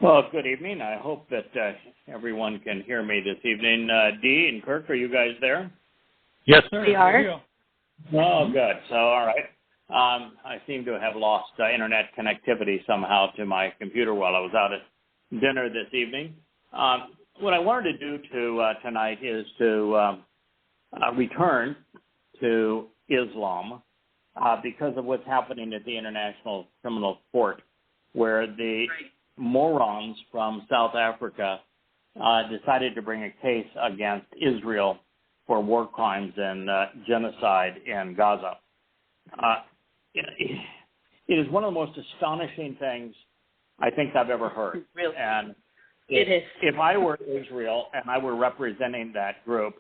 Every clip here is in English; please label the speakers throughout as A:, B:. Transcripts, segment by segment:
A: Well, good evening. I hope that everyone can hear me this evening. Dee and Kirk, are you guys there?
B: Yes, sir.
C: We are.
A: Oh, good. So, all right. I seem to have lost internet connectivity somehow to my computer while I was out at dinner this evening. What I wanted to do tonight is to return to Islam because of what's happening at the International Criminal Court, where the morons from South Africa decided to bring a case against Israel for war crimes and genocide in Gaza. It is one of the most astonishing things I think I've ever heard.
C: Really?
A: And
C: If
A: I were Israel and I were representing that group,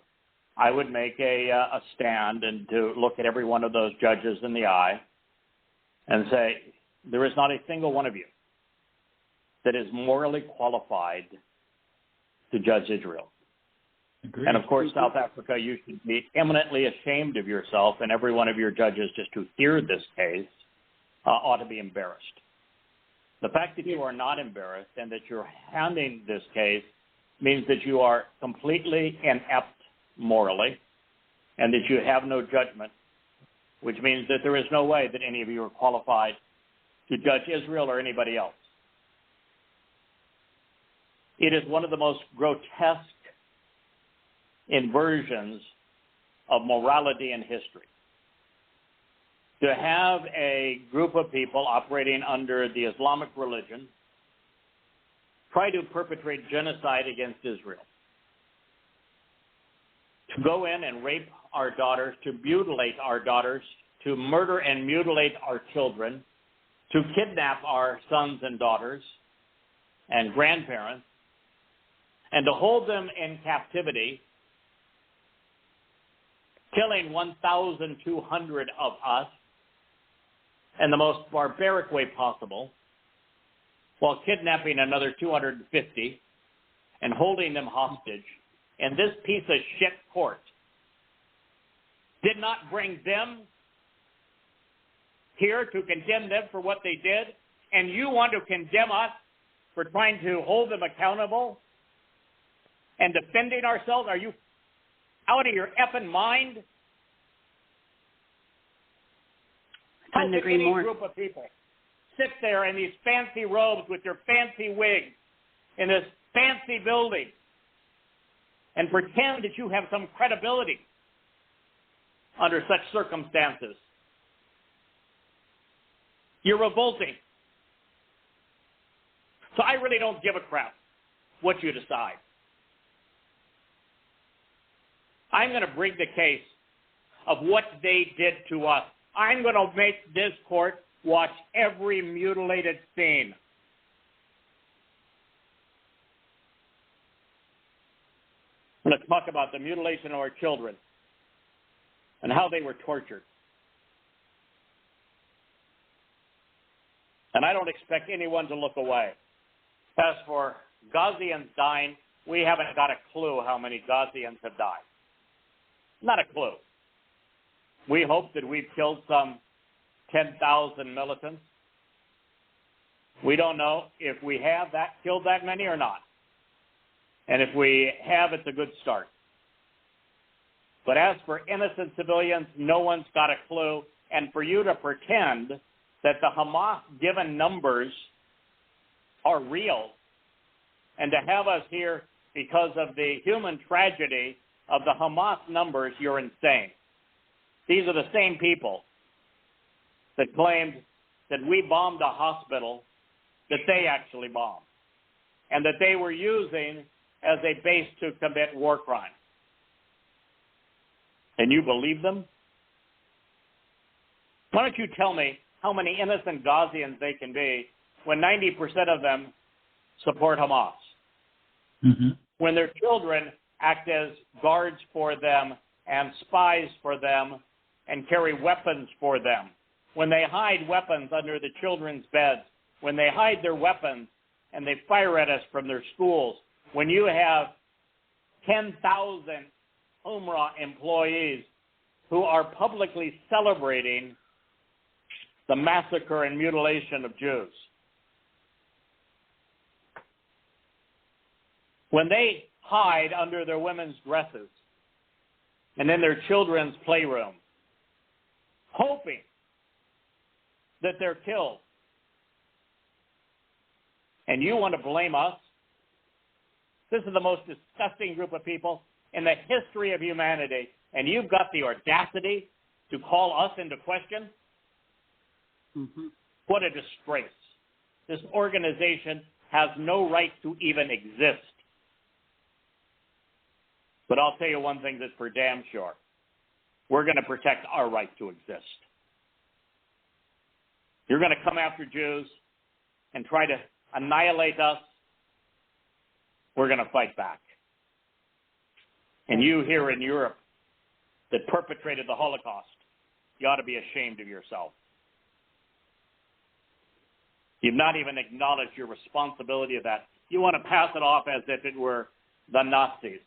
A: I would make a stand and to look at every one of those judges in the eye and say, there is not a single one of you that is morally qualified to judge Israel.
B: Agreed.
A: And of course, South Africa, you should be eminently ashamed of yourself, and every one of your judges just to hear this case ought to be embarrassed. The fact that you are not embarrassed and that you're handing this case means that you are completely inept morally and that you have no judgment, which means that there is no way that any of you are qualified to judge Israel or anybody else. It is one of the most grotesque inversions of morality in history. To have a group of people operating under the Islamic religion try to perpetrate genocide against Israel, to go in and rape our daughters, to mutilate our daughters, to murder and mutilate our children, to kidnap our sons and daughters and grandparents, and to hold them in captivity, killing 1,200 of us in the most barbaric way possible, while kidnapping another 250 and holding them hostage. And this piece of shit court did not bring them here to condemn them for what they did, and you want to condemn us for trying to hold them accountable and defending ourselves? Are you out of your effing mind? How can any group of people sit there in these fancy robes with your fancy wigs in this fancy building and pretend that you have some credibility under such circumstances? You're revolting. So I really don't give a crap what you decide. I'm going to bring the case of what they did to us. I'm going to make this court watch every mutilated scene. I'm going to talk about the mutilation of our children and how they were tortured. And I don't expect anyone to look away. As for Gazians dying, we haven't got a clue how many Gazians have died. Not a clue. We hope that we've killed some 10,000 militants. We don't know if we have killed that many or not. And if we have, it's a good start. But as for innocent civilians, no one's got a clue. And for you to pretend that the Hamas given numbers are real and to have us here because of the human tragedy of the Hamas numbers, you're insane. These are the same people that claimed that we bombed a hospital that they actually bombed and that they were using as a base to commit war crimes. And you believe them? Why don't you tell me how many innocent Gazians they can be when 90% of them support Hamas?
B: Mm-hmm.
A: When their children act as guards for them and spies for them and carry weapons for them. When they hide weapons under the children's beds. When they hide their weapons and they fire at us from their schools. When you have 10,000 Umrah employees who are publicly celebrating the massacre and mutilation of Jews. when they hide under their women's dresses and in their children's playroom, hoping that they're killed. And you want to blame us? This is the most disgusting group of people in the history of humanity, and you've got the audacity to call us into question?
C: Mm-hmm.
A: What a disgrace. This organization has no right to even exist. But I'll tell you one thing that's for damn sure. We're going to protect our right to exist. You're going to come after Jews and try to annihilate us. We're going to fight back. And you here in Europe that perpetrated the Holocaust, you ought to be ashamed of yourself. You've not even acknowledged your responsibility of that. You want to pass it off as if it were the Nazis,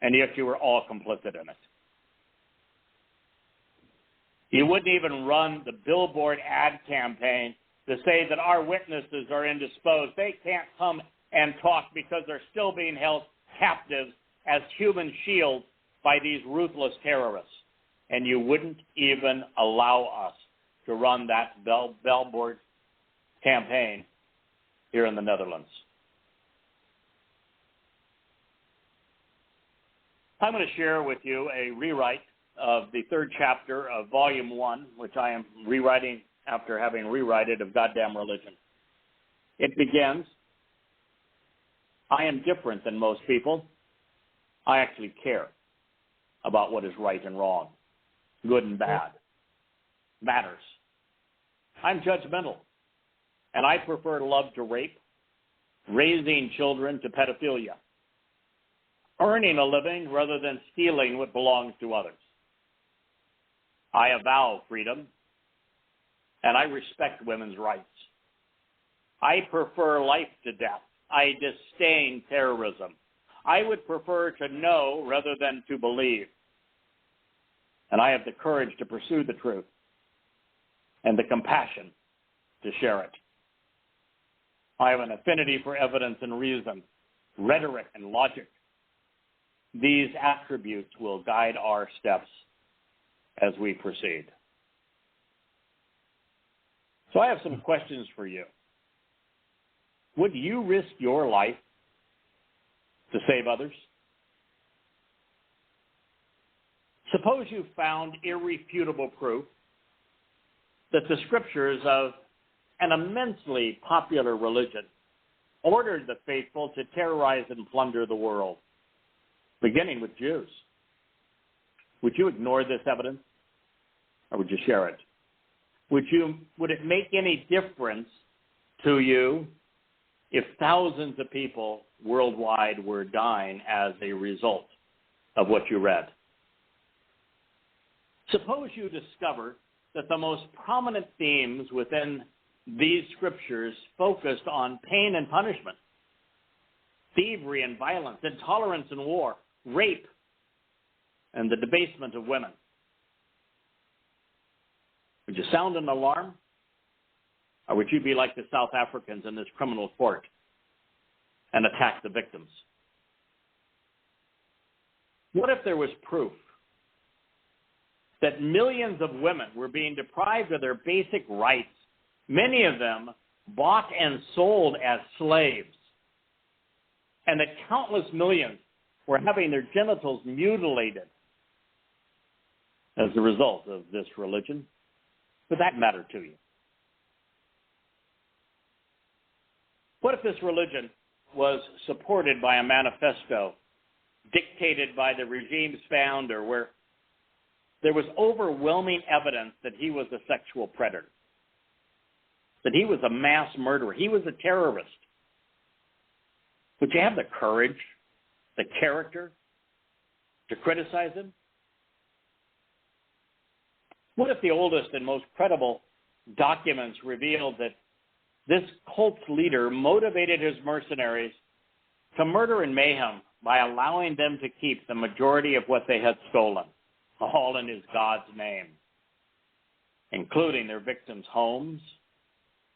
A: and yet you were all complicit in it. You wouldn't even run the billboard ad campaign to say that our witnesses are indisposed. They can't come and talk because they're still being held captive as human shields by these ruthless terrorists. And you wouldn't even allow us to run that billboard campaign here in the Netherlands. I'm going to share with you a rewrite of the 3rd chapter of Volume 1, which I am rewriting after having rewritten of Goddamn Religion. It begins, I am different than most people. I actually care about what is right and wrong, good and bad. Matters. I'm judgmental, and I prefer love to rape, raising children to pedophilia, earning a living rather than stealing what belongs to others. I avow freedom, and I respect women's rights. I prefer life to death. I disdain terrorism. I would prefer to know rather than to believe. And I have the courage to pursue the truth and the compassion to share it. I have an affinity for evidence and reason, rhetoric and logic. These attributes will guide our steps as we proceed. So I have some questions for you. Would you risk your life to save others? Suppose you found irrefutable proof that the scriptures of an immensely popular religion ordered the faithful to terrorize and plunder the world, beginning with Jews. Would you ignore this evidence, or would you share it? Would it make any difference to you if thousands of people worldwide were dying as a result of what you read? Suppose you discover that the most prominent themes within these scriptures focused on pain and punishment, thievery and violence, intolerance and war, rape, and the debasement of women. Would you sound an alarm? Or would you be like the South Africans in this criminal court and attack the victims? What if there was proof that millions of women were being deprived of their basic rights, many of them bought and sold as slaves, and that countless millions were having their genitals mutilated as a result of this religion? Would that matter to you? What if this religion was supported by a manifesto dictated by the regime's founder, where there was overwhelming evidence that he was a sexual predator, that he was a mass murderer, he was a terrorist? Would you have the courage, the character, to criticize him? What if the oldest and most credible documents revealed that this cult's leader motivated his mercenaries to murder and mayhem by allowing them to keep the majority of what they had stolen, all in his God's name, including their victims' homes,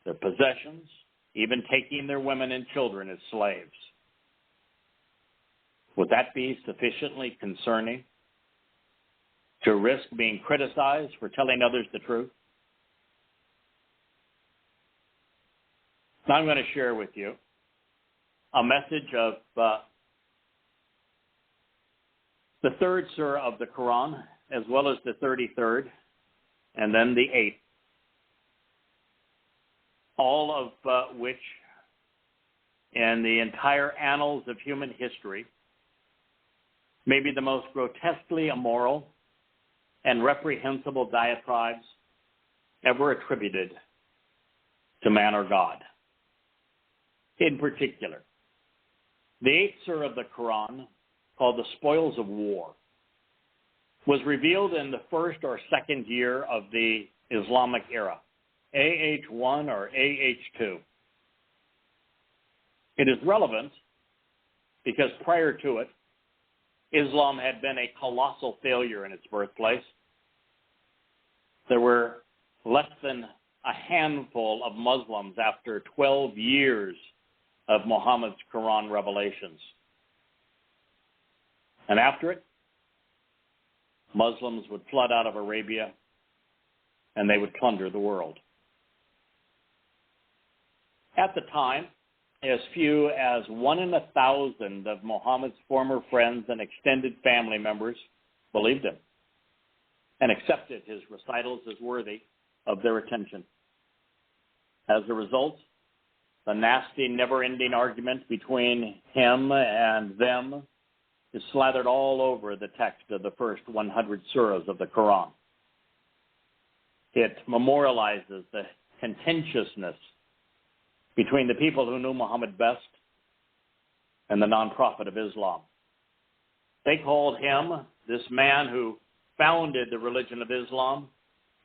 A: their possessions, even taking their women and children as slaves? Would that be sufficiently concerning to risk being criticized for telling others the truth? Now I'm going to share with you a message of the 3rd Surah of the Quran, as well as the 33rd, and then the 8th, all of which, in the entire annals of human history, may be the most grotesquely immoral and reprehensible diatribes ever attributed to man or God. In particular, the 8th Surah of the Quran, called the Spoils of War, was revealed in the first or second year of the Islamic era, AH1 or AH2. It is relevant because prior to it, Islam had been a colossal failure in its birthplace. There were less than a handful of Muslims after 12 years of Muhammad's Quran revelations. And after it, Muslims would flood out of Arabia and they would plunder the world. At the time, as few as 1 in 1,000 of Muhammad's former friends and extended family members believed him and accepted his recitals as worthy of their attention. As a result, the nasty, never-ending argument between him and them is slathered all over the text of the first 100 surahs of the Quran. It memorializes the contentiousness between the people who knew Muhammad best and the non-prophet of Islam. They called him, this man who founded the religion of Islam,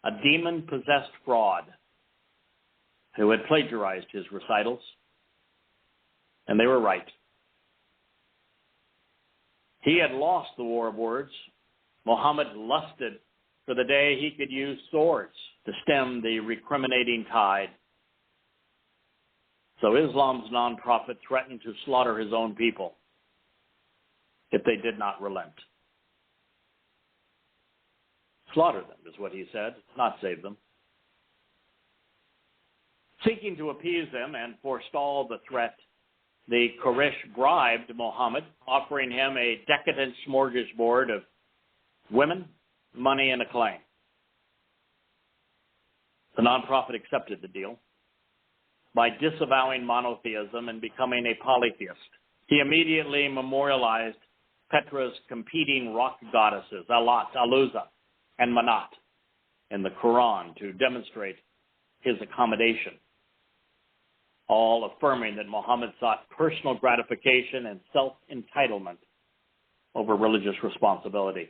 A: a demon-possessed fraud who had plagiarized his recitals, and they were right. He had lost the war of words. Muhammad lusted for the day he could use swords to stem the recriminating tide. So Islam's non-prophet threatened to slaughter his own people if they did not relent. Slaughter them is what he said, not save them. Seeking to appease them and forestall the threat, the Quraysh bribed Muhammad, offering him a decadent smorgasbord of women, money, and acclaim. The non-prophet accepted the deal by disavowing monotheism and becoming a polytheist. He immediately memorialized Petra's competing rock goddesses, Alat, Aluza, and Manat, in the Quran to demonstrate his accommodation, all affirming that Muhammad sought personal gratification and self-entitlement over religious responsibility.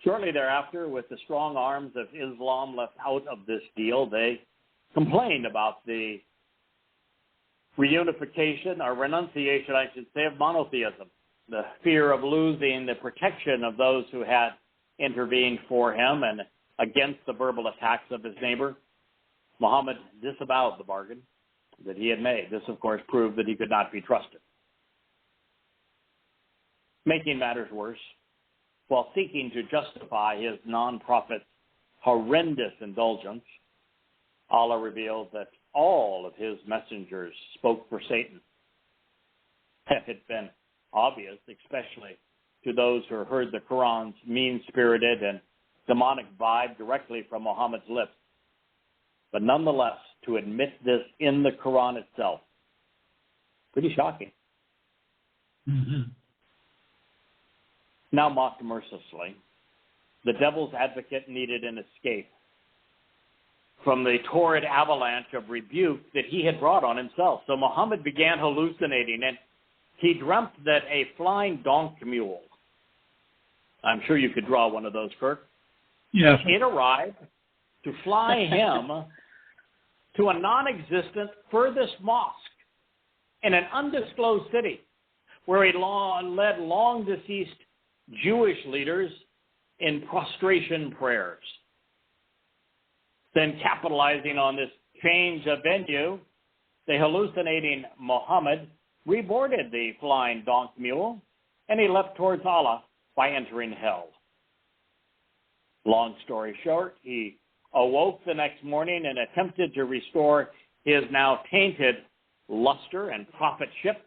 A: Shortly thereafter, with the strong arms of Islam left out of this deal, they complained about the reunification, or renunciation, I should say, of monotheism, the fear of losing the protection of those who had intervened for him and against the verbal attacks of his neighbor. Muhammad disavowed the bargain that he had made. This, of course, proved that he could not be trusted. Making matters worse, while seeking to justify his non-prophet's horrendous indulgence, Allah revealed that all of his messengers spoke for Satan. It had been obvious, especially to those who heard the Quran's mean-spirited and demonic vibe directly from Muhammad's lips. But nonetheless, to admit this in the Quran itself, pretty shocking.
B: Mm-hmm.
A: Now mocked mercilessly, the devil's advocate needed an escape from the torrid avalanche of rebuke that he had brought on himself. So Muhammad began hallucinating, and he dreamt that a flying donkey mule, I'm sure you could draw one of those, Kirk.
B: Yes.
A: It arrived to fly him to a non-existent furthest mosque in an undisclosed city where he led long-deceased Jewish leaders in prostration prayers. Then, capitalizing on this change of venue, the hallucinating Muhammad reboarded the flying donk mule, and he left towards Allah by entering hell. Long story short, he awoke the next morning and attempted to restore his now tainted luster and prophetship,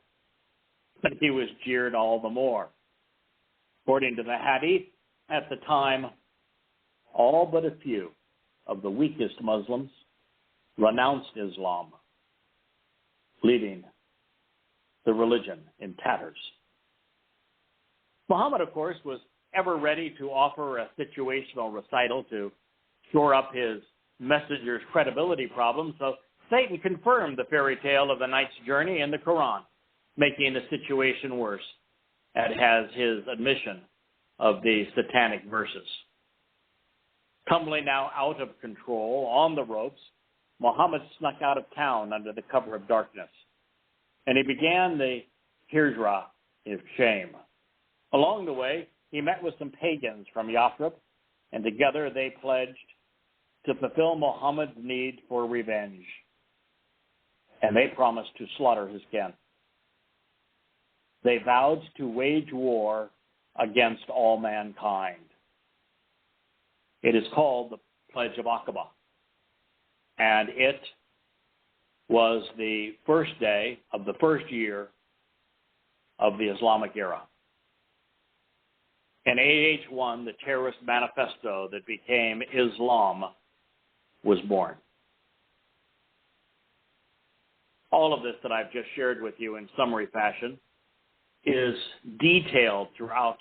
A: but he was jeered all the more. According to the Hadith, at the time, all but a few of the weakest Muslims renounced Islam, leaving the religion in tatters. Muhammad, of course, was ever ready to offer a situational recital to shore up his messenger's credibility problem, so Satan confirmed the fairy tale of the night's journey in the Quran, making the situation worse, as has his admission of the satanic verses. Tumbling now out of control on the ropes, Muhammad snuck out of town under the cover of darkness, and he began the hijrah of shame. Along the way, he met with some pagans from Yathrib, and together they pledged to fulfill Muhammad's need for revenge, and they promised to slaughter his kin. They vowed to wage war against all mankind. It is called the Pledge of Aqaba, and it was the first day of the first year of the Islamic era. In AH-1, the terrorist manifesto that became Islam was born. All of this that I've just shared with you in summary fashion is detailed throughout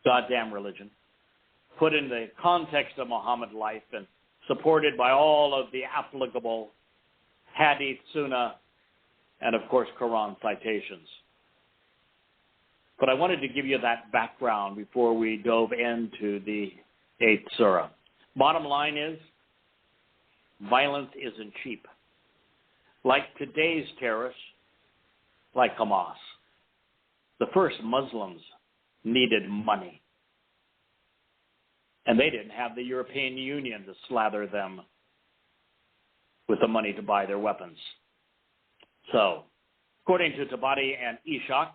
A: goddamn religion, put in the context of Muhammad life, and supported by all of the applicable Hadith, Sunnah, and of course Quran citations. But I wanted to give you that background before we dove into the 8th Surah. Bottom line is, violence isn't cheap. Like today's terrorists, like Hamas. The first Muslims needed money. And they didn't have the European Union to slather them with the money to buy their weapons. So, according to Tabari and Ishaq,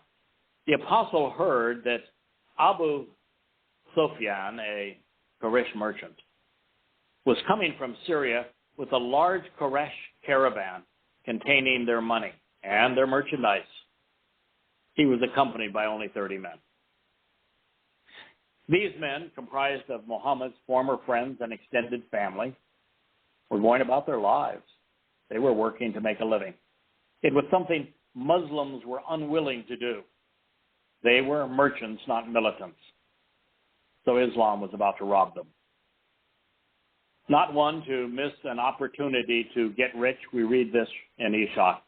A: the apostle heard that Abu Sufyan, a Quraysh merchant, was coming from Syria with a large Quraysh caravan containing their money and their merchandise. He was accompanied by only 30 men. These men, comprised of Muhammad's former friends and extended family, were going about their lives. They were working to make a living. It was something Muslims were unwilling to do. They were merchants, not militants. So Islam was about to rob them. Not one to miss an opportunity to get rich, we read this in Ishaq.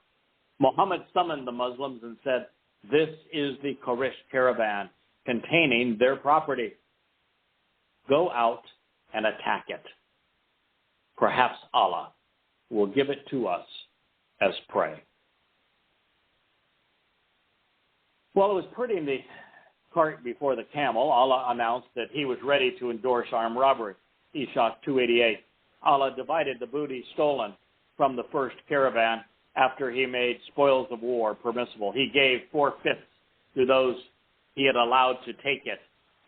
A: Muhammad summoned the Muslims and said, "This is the Quraysh caravan containing their property. Go out and attack it. Perhaps Allah will give it to us as prey." While it was putting the cart before the camel, Allah announced that he was ready to endorse armed robbery. Ishaq 288. Allah divided the booty stolen from the first caravan after he made spoils of war permissible. He gave 4/5 to those he had allowed to take it,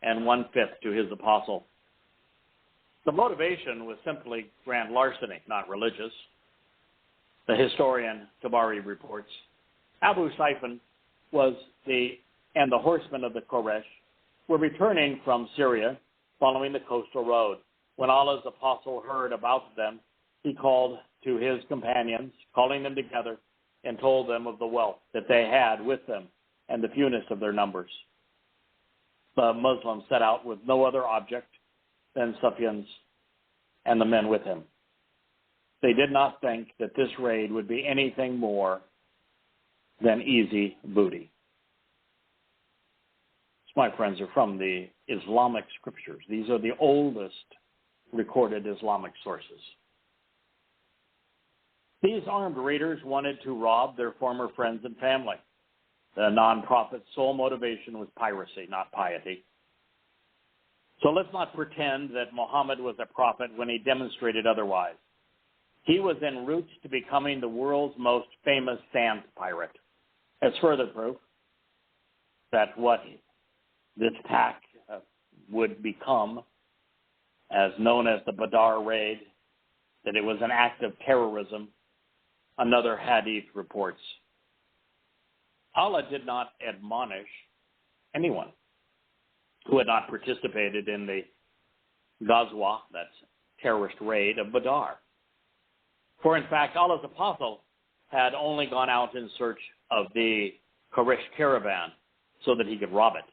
A: and 1/5 to his apostle. The motivation was simply grand larceny, not religious. The historian Tabari reports, Abu Sufyan and the horsemen of the Quraysh were returning from Syria following the coastal road. When Allah's apostle heard about them, he called to his companions, calling them together, and told them of the wealth that they had with them and the fewness of their numbers. The Muslims set out with no other object than Sufyan's and the men with him. They did not think that this raid would be anything more than easy booty. This, my friends, are from the Islamic scriptures. These are the oldest recorded Islamic sources. These armed raiders wanted to rob their former friends and family. The non-prophet's sole motivation was piracy, not piety. So let's not pretend that Muhammad was a prophet when he demonstrated otherwise. He was en route to becoming the world's most famous sand pirate. As further proof that what this attack would become, as known as the Badr raid, that it was an act of terrorism, another hadith reports. Allah did not admonish anyone who had not participated in the Ghazwa, that's terrorist raid of Badr. For in fact, Allah's apostle had only gone out in search of the Quraysh caravan so that he could rob it.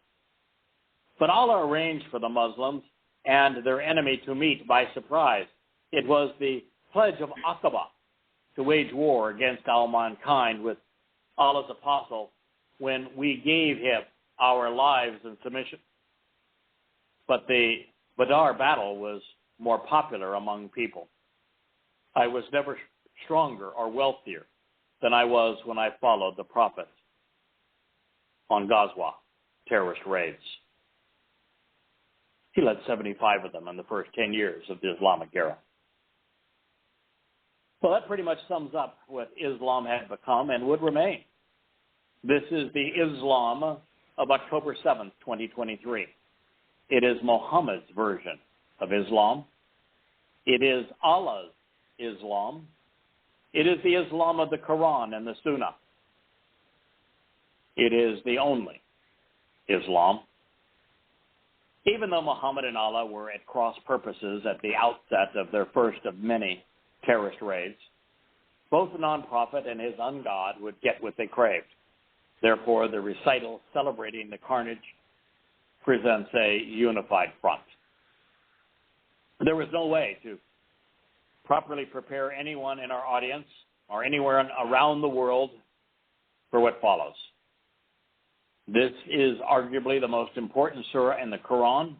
A: But Allah arranged for the Muslims and their enemy to meet by surprise. It was the pledge of Aqaba to wage war against all mankind with Allah's apostle when we gave him our lives in submission. But the Badr battle was more popular among people. I was never stronger or wealthier than I was when I followed the Prophet on Ghazwa, terrorist raids. He led 75 of them in the first 10 years of the Islamic era. Well, that pretty much sums up what Islam had become and would remain. This is the Islam of October 7th, 2023. It is Muhammad's version of Islam. It is Allah's Islam. It is the Islam of the Quran and the Sunnah. It is the only Islam. Even though Muhammad and Allah were at cross purposes at the outset of their first of many terrorist raids, both the non-prophet and his ungod would get what they craved. Therefore, the recital celebrating the carnage presents a unified front. There was no way to properly prepare anyone in our audience or anywhere around the world for what follows. This is arguably the most important surah in the Quran,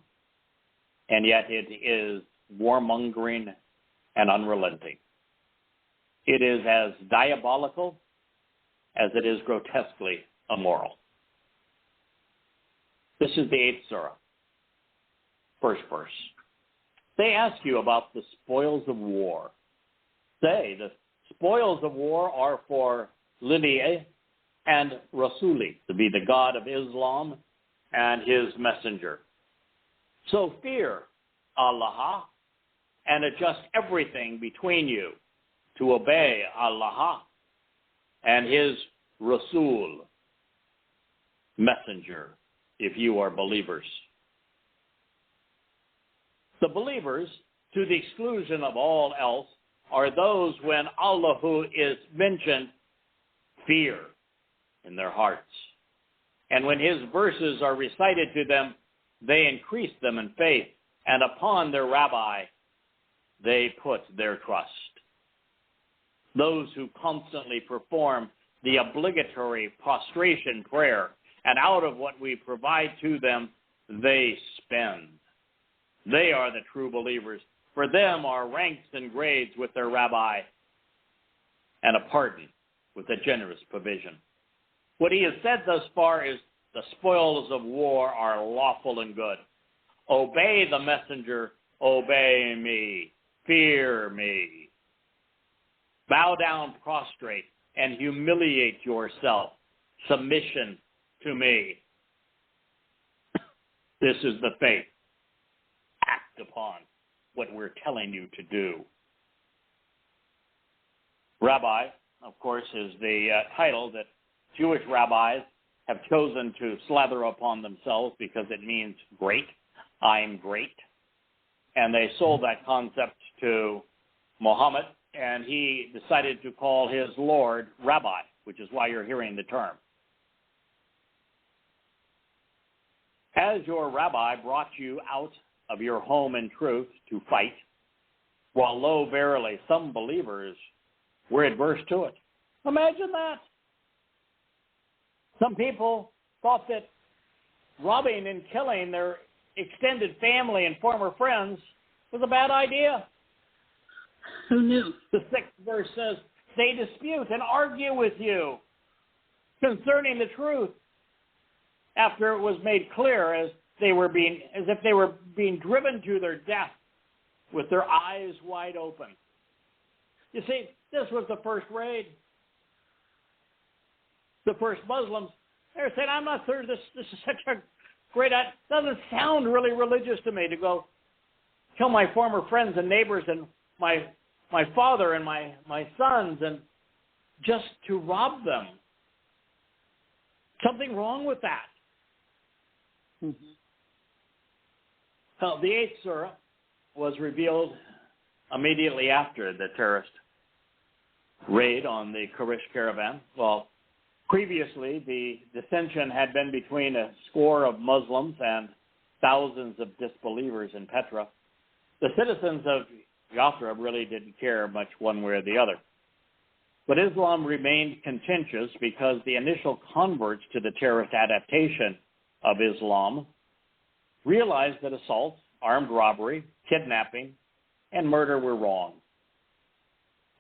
A: and yet it is warmongering and unrelenting. It is as diabolical as it is grotesquely immoral. This is the 8th Surah, first verse. They ask you about the spoils of war. Say, the spoils of war are for Lidi'ah and Rasuli, to be the God of Islam and his messenger. So fear Allah and adjust everything between you to obey Allah and his Rasul, messenger, if you are believers. The believers, to the exclusion of all else, are those when Allah is mentioned, fear in their hearts. And when his verses are recited to them, they increase them in faith, and upon their rabbi they put their trust. Those who constantly perform the obligatory prostration prayer, and out of what we provide to them, they spend. They are the true believers. For them are ranks and grades with their rabbi, and a pardon with a generous provision. What he has said thus far is the spoils of war are lawful and good. Obey the messenger, obey me, fear me. Bow down prostrate and humiliate yourself. Submission to me. This is the faith. Act upon what we're telling you to do. Rabbi, of course, is the title that Jewish rabbis have chosen to slather upon themselves because it means great. I'm great. And they sold that concept to Muhammad, and he decided to call his Lord Rabbi, which is why you're hearing the term. Has your rabbi brought you out of your home in truth to fight? While lo, verily, some believers were adverse to it. Imagine that. Some people thought that robbing and killing their extended family and former friends was a bad idea.
C: Who knew?
A: The 6th verse says, they dispute and argue with you concerning the truth, after it was made clear as if they were being driven to their death with their eyes wide open. You see, this was the first raid. The first Muslims, they were saying, I'm not sure this is such a great idea. Doesn't sound really religious to me to go kill my former friends and neighbors and my father and my sons and just to rob them. Something wrong with that. Mm-hmm. Well, the 8th Surah was revealed immediately after the terrorist raid on the Quraysh caravan. Well, previously, the dissension had been between a score of Muslims and thousands of disbelievers in Petra. The citizens of Yada really didn't care much one way or the other. But Islam remained contentious because the initial converts to the terrorist adaptation of Islam realized that assault, armed robbery, kidnapping, and murder were wrong.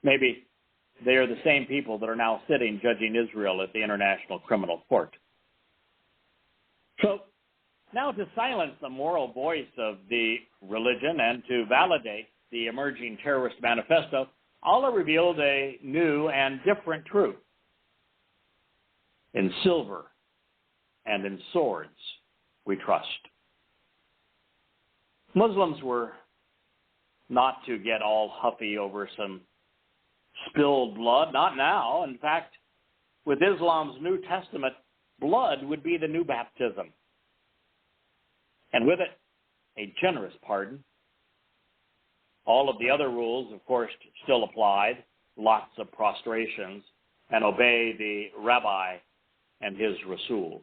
A: Maybe they are the same people that are now sitting judging Israel at the International Criminal Court. So now, to silence the moral voice of the religion and to validate the emerging terrorist manifesto, Allah revealed a new and different truth. In silver and in swords we trust. Muslims were not to get all huffy over some spilled blood, not now. In fact, with Islam's New Testament, blood would be the new baptism. And with it, a generous pardon. All of the other rules, of course, still applied, lots of prostrations, and obey the rabbi and his rasul.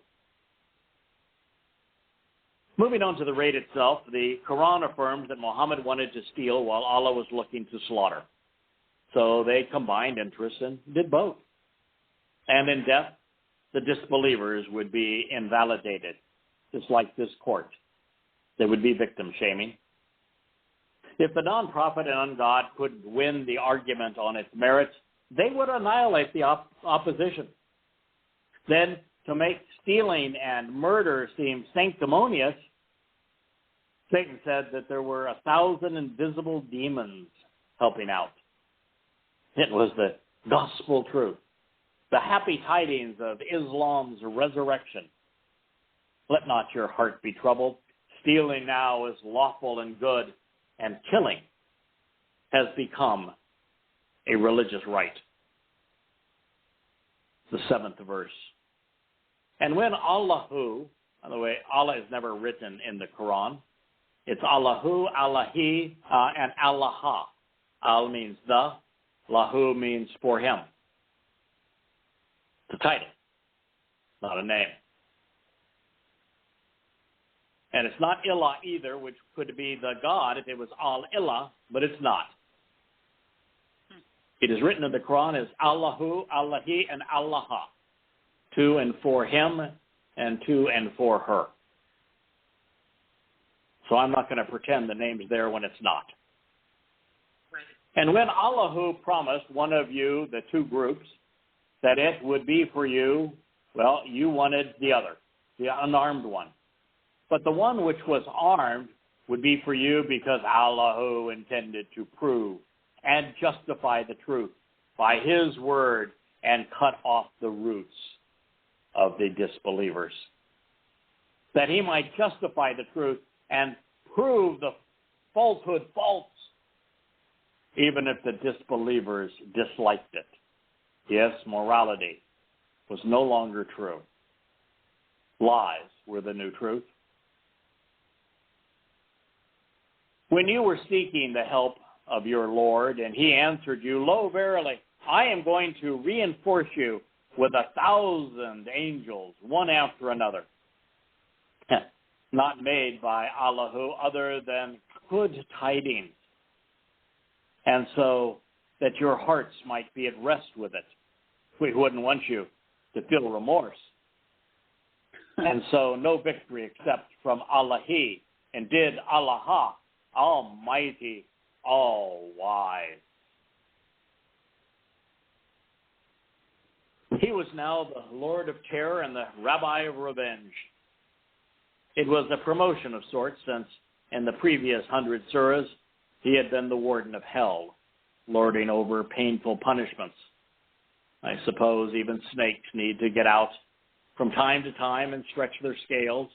A: Moving on to the raid itself, the Quran affirms that Muhammad wanted to steal while Allah was looking to slaughter. So they combined interests and did both. And in death, the disbelievers would be invalidated, just like this court. There would be victim shaming. If the non-prophet and ungod couldn't win the argument on its merits, they would annihilate the opposition. Then, to make stealing and murder seem sanctimonious, Satan said that there were 1,000 invisible demons helping out. It was the gospel truth, the happy tidings of Islam's resurrection. Let not your heart be troubled. Stealing now is lawful and good, and killing has become a religious rite. The 7th verse. And when Allahu, by the way, Allah is never written in the Quran. It's Allahu, Allahi, and Allaha. Al means the, Lahu means for him. It's a title, not a name. And it's not Ilah either, which could be the God if it was Al-Ilah, but it's not. It is written in the Quran as Allahu, Allahi, and Allaha. To and for him, and to and for her. So I'm not going to pretend the name's there when it's not. Right. And when Allahu promised one of you, the two groups, that it would be for you, well, you wanted the other, the unarmed one. But the one which was armed would be for you because Allahu intended to prove and justify the truth by his word and cut off the roots of the disbelievers, that he might justify the truth and prove the falsehood false, even if the disbelievers disliked it. Yes, morality was no longer true. Lies were the new truth. When you were seeking the help of your Lord, and he answered you, Lo, verily, I am going to reinforce you with 1,000 angels, one after another, not made by Allahu other than good tidings, and so that your hearts might be at rest with it. We wouldn't want you to feel remorse. And so no victory except from Allahi, and did Allah, Almighty, all-wise. He was now the Lord of terror and the Rabbi of revenge. It was a promotion of sorts, since in the previous 100 surahs he had been the warden of hell. lording over painful punishments. I suppose even snakes need to get out from time to time and stretch their scales,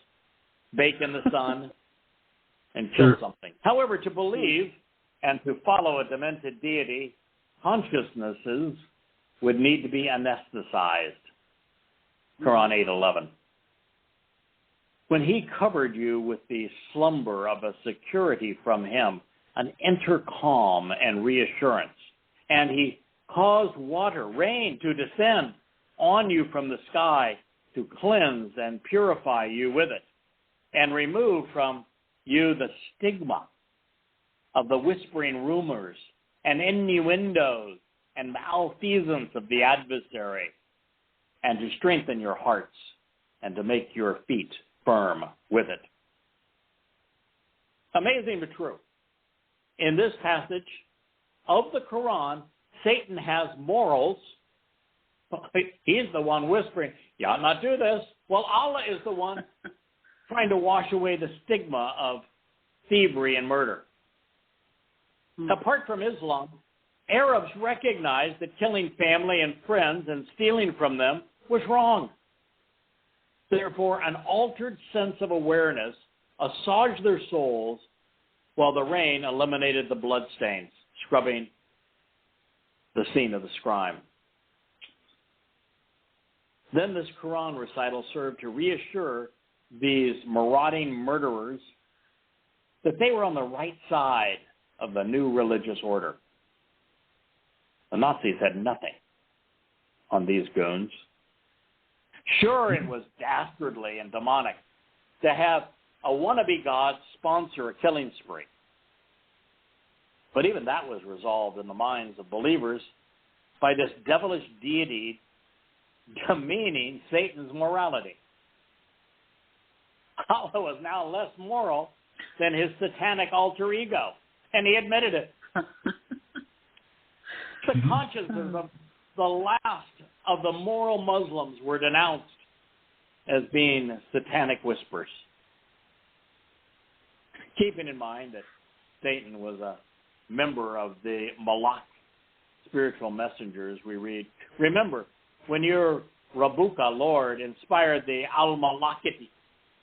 A: bake in the sun, and kill something. However, to believe and to follow a demented deity, consciousnesses would need to be anesthetized. Quran 8:11. When he covered you with the slumber of a security from him, an inner calm and reassurance, and he caused water, rain, to descend on you from the sky to cleanse and purify you with it, and remove from you the stigma of the whispering rumors and innuendos and malfeasance of the adversary, and to strengthen your hearts and to make your feet firm with it. Amazing but true. In this passage of the Quran, Satan has morals. He's the one whispering, you ought not do this. Well, Allah is the one trying to wash away the stigma of thievery and murder. Apart from Islam, Arabs recognized that killing family and friends and stealing from them was wrong. Therefore, an altered sense of awareness assuaged their souls, while the rain eliminated the bloodstains, scrubbing the scene of the crime. Then this Quran recital served to reassure these marauding murderers that they were on the right side of the new religious order. The Nazis had nothing on these goons. Sure, it was dastardly and demonic to have a wannabe god sponsor a killing spree. But even that was resolved in the minds of believers by this devilish deity demeaning Satan's morality. Allah was now less moral than his satanic alter ego, and he admitted it. The consciences of the last of the moral Muslims were denounced as being satanic whispers. Keeping in mind that Satan was a member of the Malak spiritual messengers, we read, remember, when your Rabbuka, Lord, inspired the Al-Malakiti,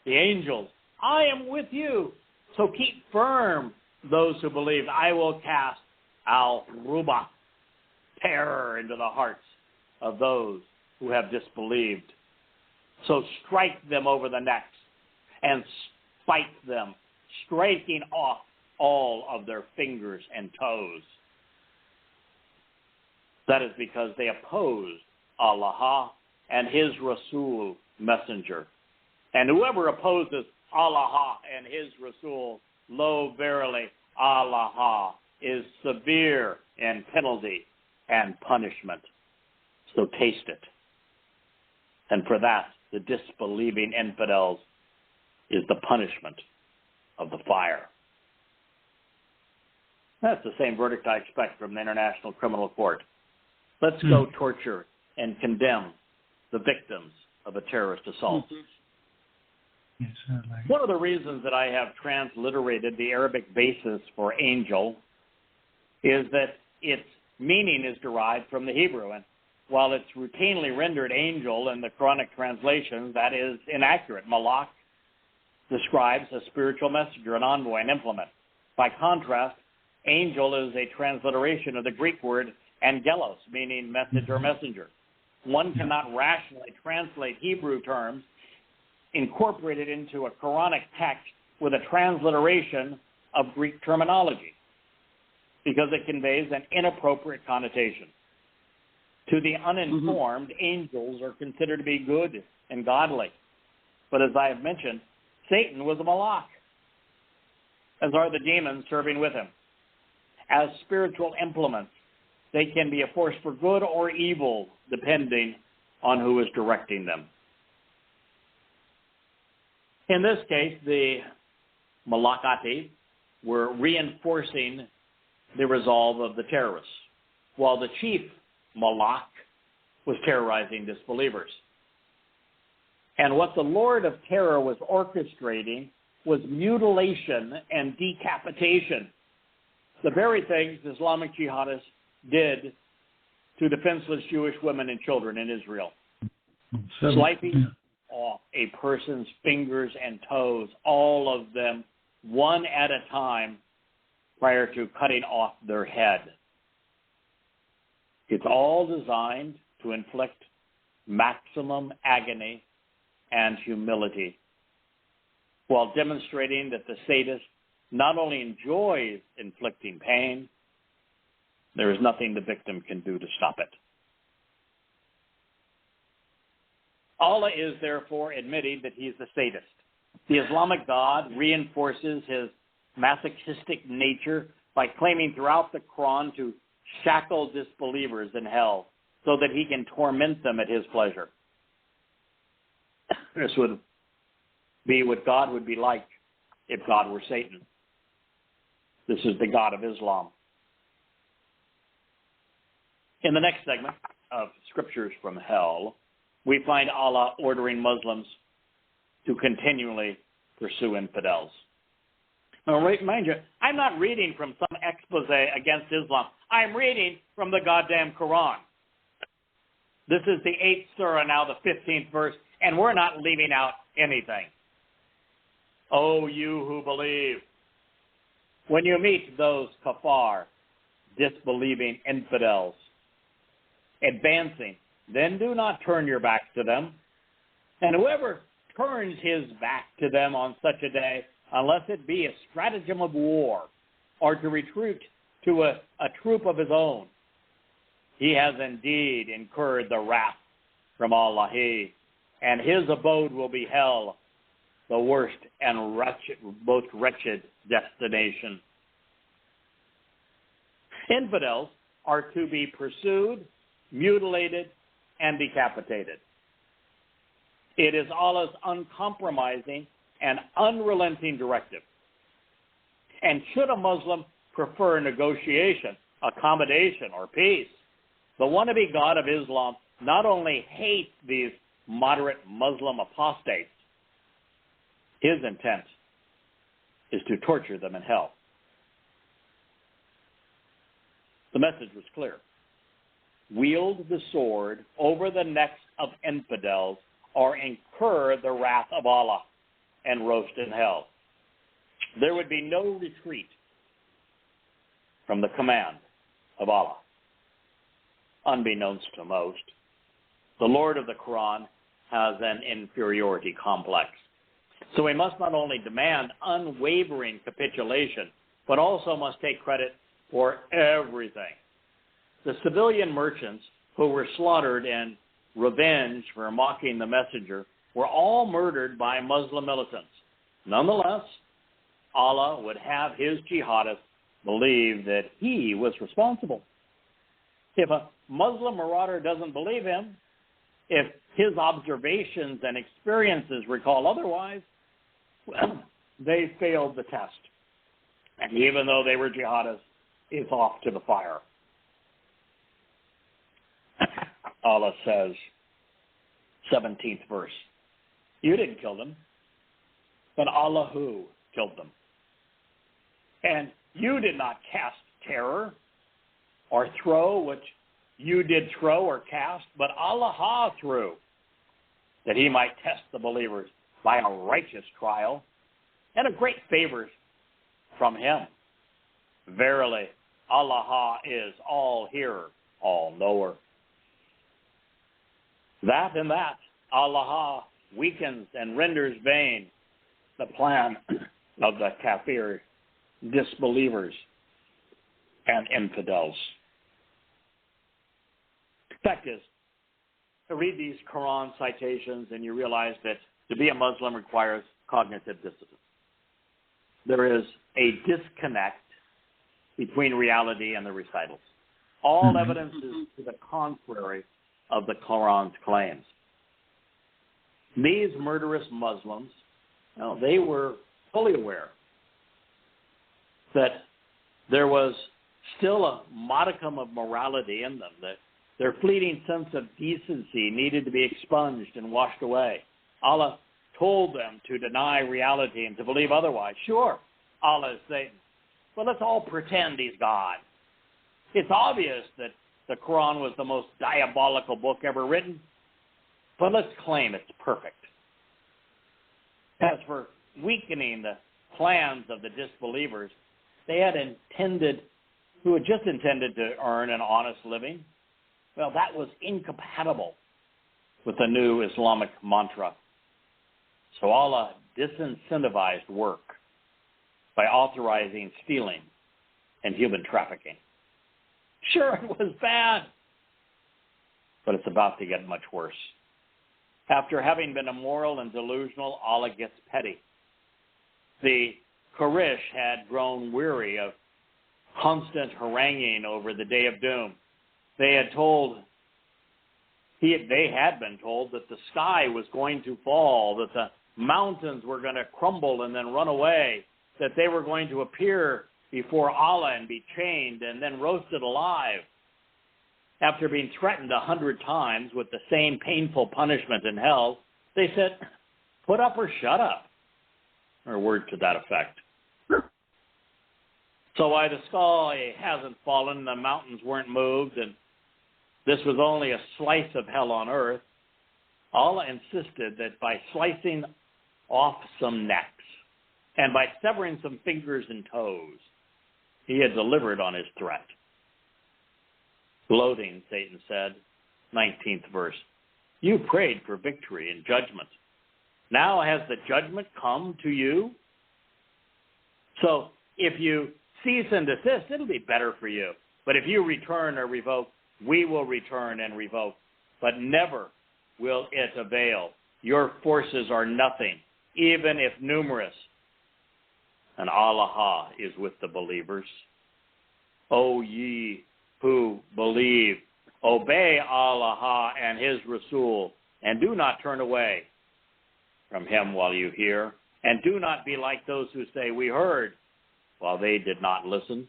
A: the angels, I am with you. So keep firm those who believe. I will cast Al-Ruba, terror, into the hearts of those who have disbelieved. So strike them over the necks and spike them, striking off all of their fingers and toes. That is because they opposed Allah and his Rasul messenger. And whoever opposes Allah and his Rasul, lo, verily, Allah is severe in penalty and punishment. So taste it. And for that, the disbelieving infidels is the punishment of the fire. That's the same verdict I expect from the International Criminal Court. Let's go torture and condemn the victims of a terrorist assault.
B: Yes,
A: One of the reasons that I have transliterated the Arabic basis for angel is that its meaning is derived from the Hebrew. And while it's routinely rendered angel in the Quranic translations, that is inaccurate. Malak describes a spiritual messenger, an envoy, an implement. By contrast, angel is a transliteration of the Greek word angelos, meaning message or messenger. One cannot rationally translate Hebrew terms incorporated into a Quranic text with a transliteration of Greek terminology because it conveys an inappropriate connotation. To the uninformed, angels are considered to be good and godly. But as I have mentioned, Satan was a malak, as are the demons serving with him. As spiritual implements, they can be a force for good or evil, depending on who is directing them. In this case, the malakati were reinforcing the resolve of the terrorists, while the chief malak was terrorizing disbelievers. And what the Lord of Terror was orchestrating was mutilation and decapitation, the very things Islamic jihadists did to defenseless Jewish women and children in Israel.
B: Seven.
A: Slicing off a person's fingers and toes, all of them, one at a time, prior to cutting off their head. It's all designed to inflict maximum agony and humility, while demonstrating that the sadist not only enjoys inflicting pain, there is nothing the victim can do to stop it. Allah is therefore admitting that he is the sadist. The Islamic God reinforces his masochistic nature by claiming throughout the Quran to shackle disbelievers in hell so that he can torment them at his pleasure. This would be what God would be like if God were Satan. This is the God of Islam. In the next segment of Scriptures from Hell, we find Allah ordering Muslims to continually pursue infidels. Now, mind you, I'm not reading from some expose against Islam. I'm reading from the goddamn Quran. This is the 8th Surah, now the 15th verse, and we're not leaving out anything. O you who believe, when you meet those kafar, disbelieving infidels, advancing, then do not turn your back to them. And whoever turns his back to them on such a day, unless it be a stratagem of war or to retreat to a troop of his own, he has indeed incurred the wrath from Allah, and his abode will be hell, the worst and most wretched destination. Infidels are to be pursued, mutilated, and decapitated. It is Allah's uncompromising and unrelenting directive. And should a Muslim prefer negotiation, accommodation, or peace, the wannabe God of Islam not only hates these moderate Muslim apostates, his intent is to torture them in hell. The message was clear. Wield the sword over the necks of infidels or incur the wrath of Allah and roast in hell. There would be no retreat from the command of Allah. Unbeknownst to most, the Lord of the Quran has an inferiority complex. So we must not only demand unwavering capitulation, but also must take credit for everything. The civilian merchants who were slaughtered in revenge for mocking the messenger were all murdered by Muslim militants. Nonetheless, Allah would have his jihadists believe that he was responsible. If a Muslim marauder doesn't believe him, if his observations and experiences recall otherwise, well, they failed the test. And even though they were jihadists, it's off to the fire. Allah says, 17th verse, you didn't kill them, but Allah who killed them. And you did not cast terror or throw which you did throw or cast, but Allah threw, that he might test the believers by a righteous trial and a great favor from him. Verily, Allah is all hearer, all knower. That and that, Allah weakens and renders vain the plan of the kafir, disbelievers, and infidels. Fact is, to read these Quran citations and you realize that to be a Muslim requires cognitive dissonance. There is a disconnect between reality and the recitals. All evidence is to the contrary of the Quran's claims. These murderous Muslims, they were fully aware that there was still a modicum of morality in them, that their fleeting sense of decency needed to be expunged and washed away. Allah told them to deny reality and to believe otherwise. Sure, Allah is Satan, but let's all pretend he's God. It's obvious that the Quran was the most diabolical book ever written, but let's claim it's perfect. As for weakening the plans of the disbelievers, who had just intended to earn an honest living, well, that was incompatible with the new Islamic mantra. So Allah disincentivized work by authorizing stealing and human trafficking. Sure, it was bad, but it's about to get much worse. After having been immoral and delusional, Allah gets petty. The Quraysh had grown weary of constant haranguing over the day of doom. They had been told that the sky was going to fall, that the mountains were going to crumble and then run away, that they were going to appear before Allah and be chained and then roasted alive. After being threatened 100 times with the same painful punishment in hell, they said, "Put up or shut up," or a word to that effect. So why the sky hasn't fallen, the mountains weren't moved, and this was only a slice of hell on earth, Allah insisted that by slicing off some necks and by severing some fingers and toes, he had delivered on his threat. Gloating, Satan said, 19th verse, "You prayed for victory and judgment. Now has the judgment come to you? So if you cease and desist, it'll be better for you. But if you return or revoke, we will return and revoke. But never will it avail. Your forces are nothing, even if numerous. And Allah is with the believers. O ye who believe, obey Allah and His Rasul, and do not turn away from Him while you hear, and do not be like those who say, 'We heard,' while they did not listen.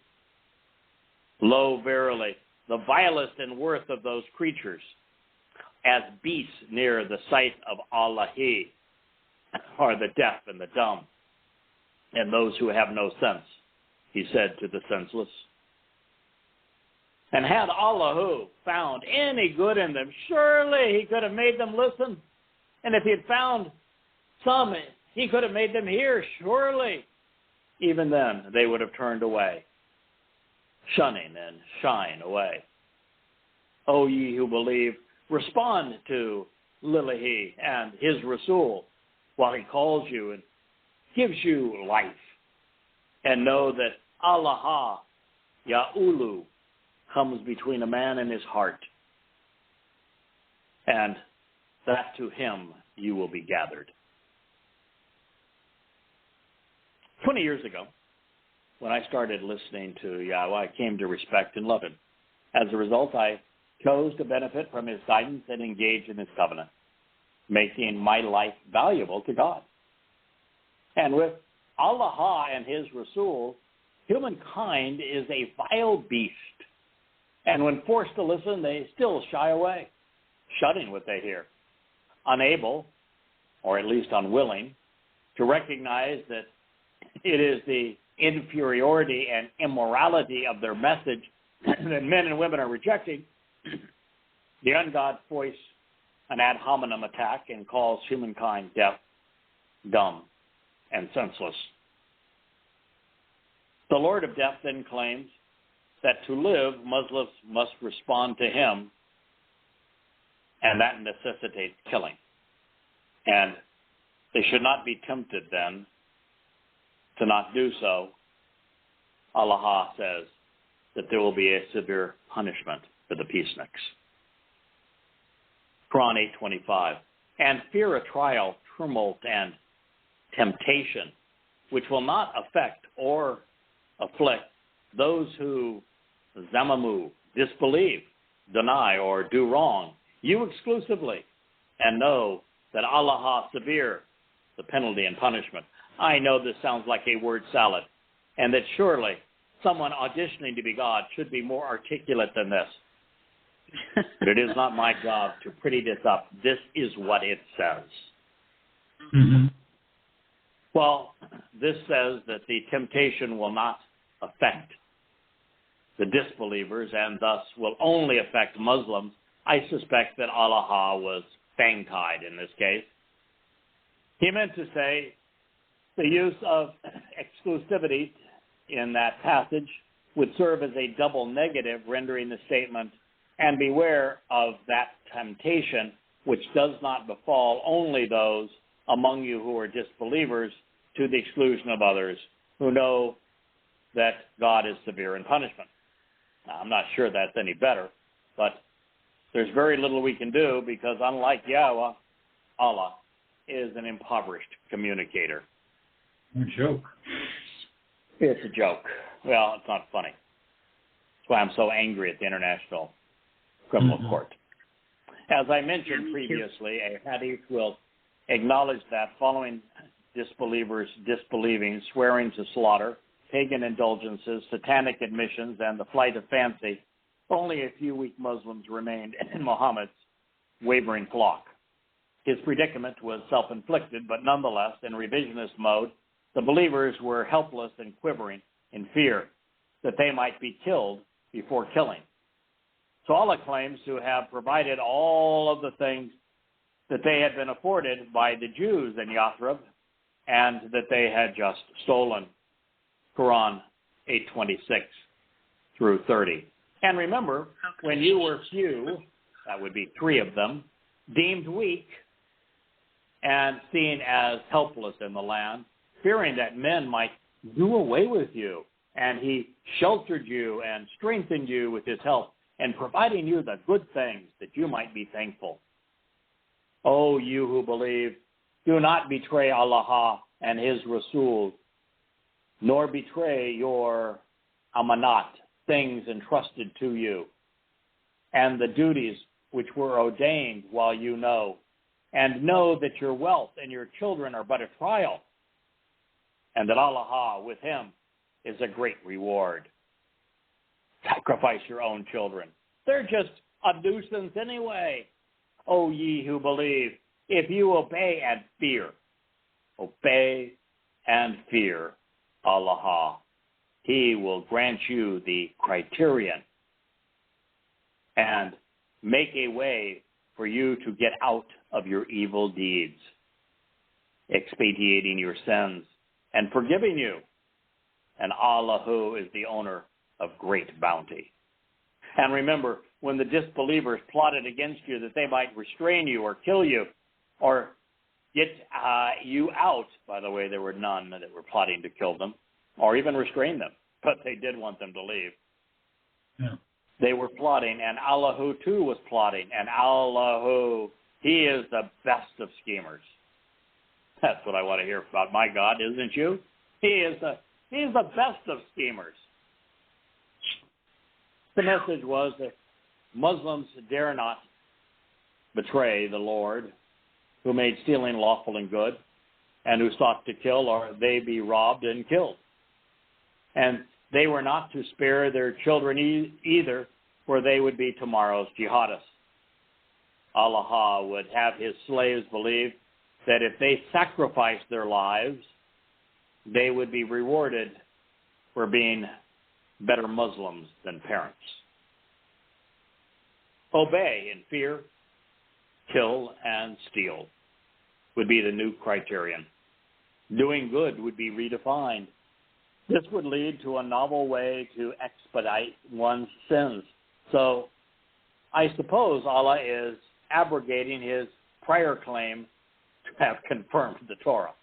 A: Lo, verily, the vilest and worst of those creatures, as beasts near the sight of Allah, are the deaf and the dumb, and those who have no sense," he said to the senseless. And had Allah found any good in them, surely He could have made them listen. And if He had found some, He could have made them hear, surely. Even then, they would have turned away, shunning and shying away. O ye who believe, respond to Lillahi and His Rasul while He calls you and gives you life. And know that Allah, Ya'ulu, comes between a man and his heart, and that to Him you will be gathered. 20 years ago, when I started listening to Yahweh, I came to respect and love Him. As a result, I chose to benefit from His guidance and engage in His covenant, making my life valuable to God. And with Allah and His Rasul, humankind is a vile beast. And when forced to listen, they still shy away, shunning what they hear, unable, or at least unwilling, to recognize that it is the inferiority and immorality of their message that men and women are rejecting. The ungod voice an ad hominem attack and calls humankind deaf, dumb, and senseless. The Lord of Death then claims that to live, Muslims must respond to Him, and that necessitates killing. And they should not be tempted then to not do so. Allah says that there will be a severe punishment for the peaceniks. Quran 8:25. And fear a trial, tumult, and temptation, which will not affect or afflict those who zamamu, disbelieve, deny, or do wrong, you exclusively, and know that Allah severe, the penalty and punishment. I know this sounds like a word salad, and that surely someone auditioning to be God should be more articulate than this. But it is not my job to pretty this up. This is what it says.
B: Mm-hmm.
A: Well, this says that the temptation will not affect the disbelievers and thus will only affect Muslims, I suspect that Allah was fang-tied in this case. He meant to say the use of exclusivity in that passage would serve as a double negative, rendering the statement, and beware of that temptation which does not befall only those among you who are disbelievers, to the exclusion of others who know that God is severe in punishment. Now, I'm not sure that's any better, but there's very little we can do because unlike Yahweh, Allah is an impoverished communicator.
B: A joke.
A: It's a joke. Well, it's not funny. That's why I'm so angry at the International Criminal Court. As I mentioned previously, a hadith will acknowledge that following disbelievers disbelieving, swearing to slaughter, pagan indulgences, satanic admissions, and the flight of fancy, only a few weak Muslims remained in Muhammad's wavering flock. His predicament was self-inflicted, but nonetheless, in revisionist mode, the believers were helpless and quivering in fear that they might be killed before killing. So Allah claims to have provided all of the things that they had been afforded by the Jews in Yathrib and that they had just stolen. Quran 8:26 through 30. And remember, when you were few, that would be 3 of them, deemed weak and seen as helpless in the land, fearing that men might do away with you, and he sheltered you and strengthened you with his help and providing you the good things that you might be thankful. O you who believe, do not betray Allah and his Rasul, nor betray your amanat, things entrusted to you, and the duties which were ordained while you know, and know that your wealth and your children are but a trial, and that Allah with him is a great reward. Sacrifice your own children. They're just a nuisance anyway. O ye who believe, if you obey and fear Allah, he will grant you the criterion and make a way for you to get out of your evil deeds, expiating your sins and forgiving you. And Allah who is the owner of great bounty. And remember, when the disbelievers plotted against you that they might restrain you or kill you or get you out, by the way, there were none that were plotting to kill them or even restrain them, but they did want them to leave.
B: Yeah.
A: They were plotting, and Allah too was plotting, and Allah, he is the best of schemers. That's what I want to hear about my God, isn't you? He is the best of schemers. The message was that Muslims dare not betray the Lord who made stealing lawful and good, and who sought to kill, or they be robbed and killed. And they were not to spare their children either, for they would be tomorrow's jihadists. Allah would have his slaves believe that if they sacrificed their lives, they would be rewarded for being better Muslims than parents. Obey in fear, kill, and steal would be the new criterion. Doing good would be redefined. This would lead to a novel way to expedite one's sins. So I suppose Allah is abrogating his prior claim to have confirmed the Torah.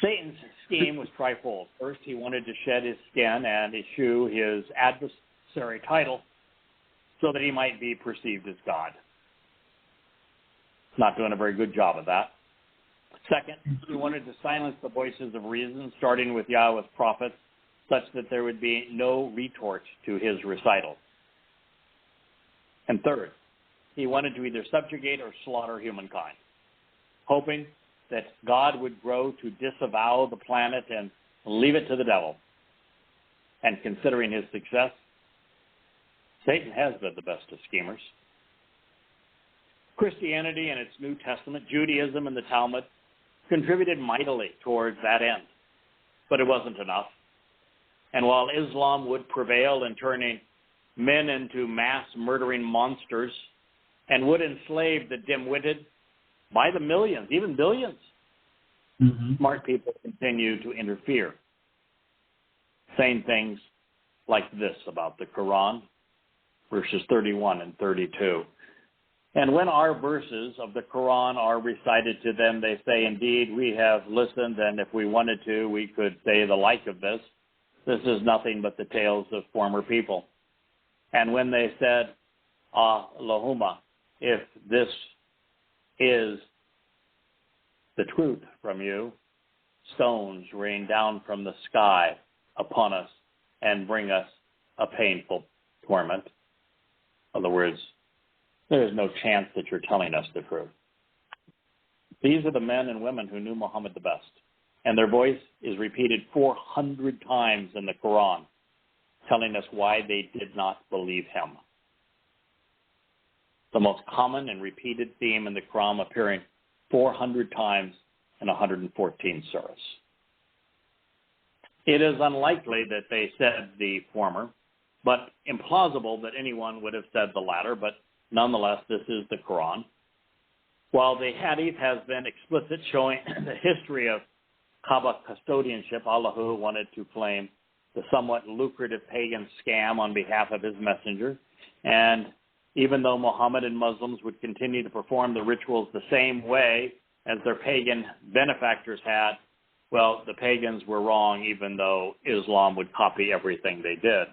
A: Satan's scheme was trifold. First, he wanted to shed his skin and eschew his adversary title so that he might be perceived as God. Not doing a very good job of that. Second, he wanted to silence the voices of reason, starting with Yahweh's prophets, such that there would be no retort to his recital. And third, he wanted to either subjugate or slaughter humankind, hoping that God would grow to disavow the planet and leave it to the devil. And considering his success, Satan has been the best of schemers. Christianity and its New Testament, Judaism and the Talmud contributed mightily towards that end, but it wasn't enough. And while Islam would prevail in turning men into mass murdering monsters and would enslave the dim-witted by the millions, even billions, smart people continue to interfere, saying things like this about the Quran, verses 31 and 32. And when our verses of the Quran are recited to them, they say, indeed, we have listened, and if we wanted to, we could say the like of this. This is nothing but the tales of former people. And when they said, Allahumma, if this is the truth from you, stones rain down from the sky upon us and bring us a painful torment. In other words, there is no chance that you're telling us the truth. These are the men and women who knew Muhammad the best, and their voice is repeated 400 times in the Quran, telling us why they did not believe him. The most common and repeated theme in the Quran appearing 400 times in 114 surahs. It is unlikely that they said the former, but implausible that anyone would have said the latter, but nonetheless, this is the Quran. While the Hadith has been explicit showing the history of Kaaba custodianship, Allah wanted to claim the somewhat lucrative pagan scam on behalf of his messenger. And even though Muhammad and Muslims would continue to perform the rituals the same way as their pagan benefactors had, well, the pagans were wrong, even though Islam would copy everything they did.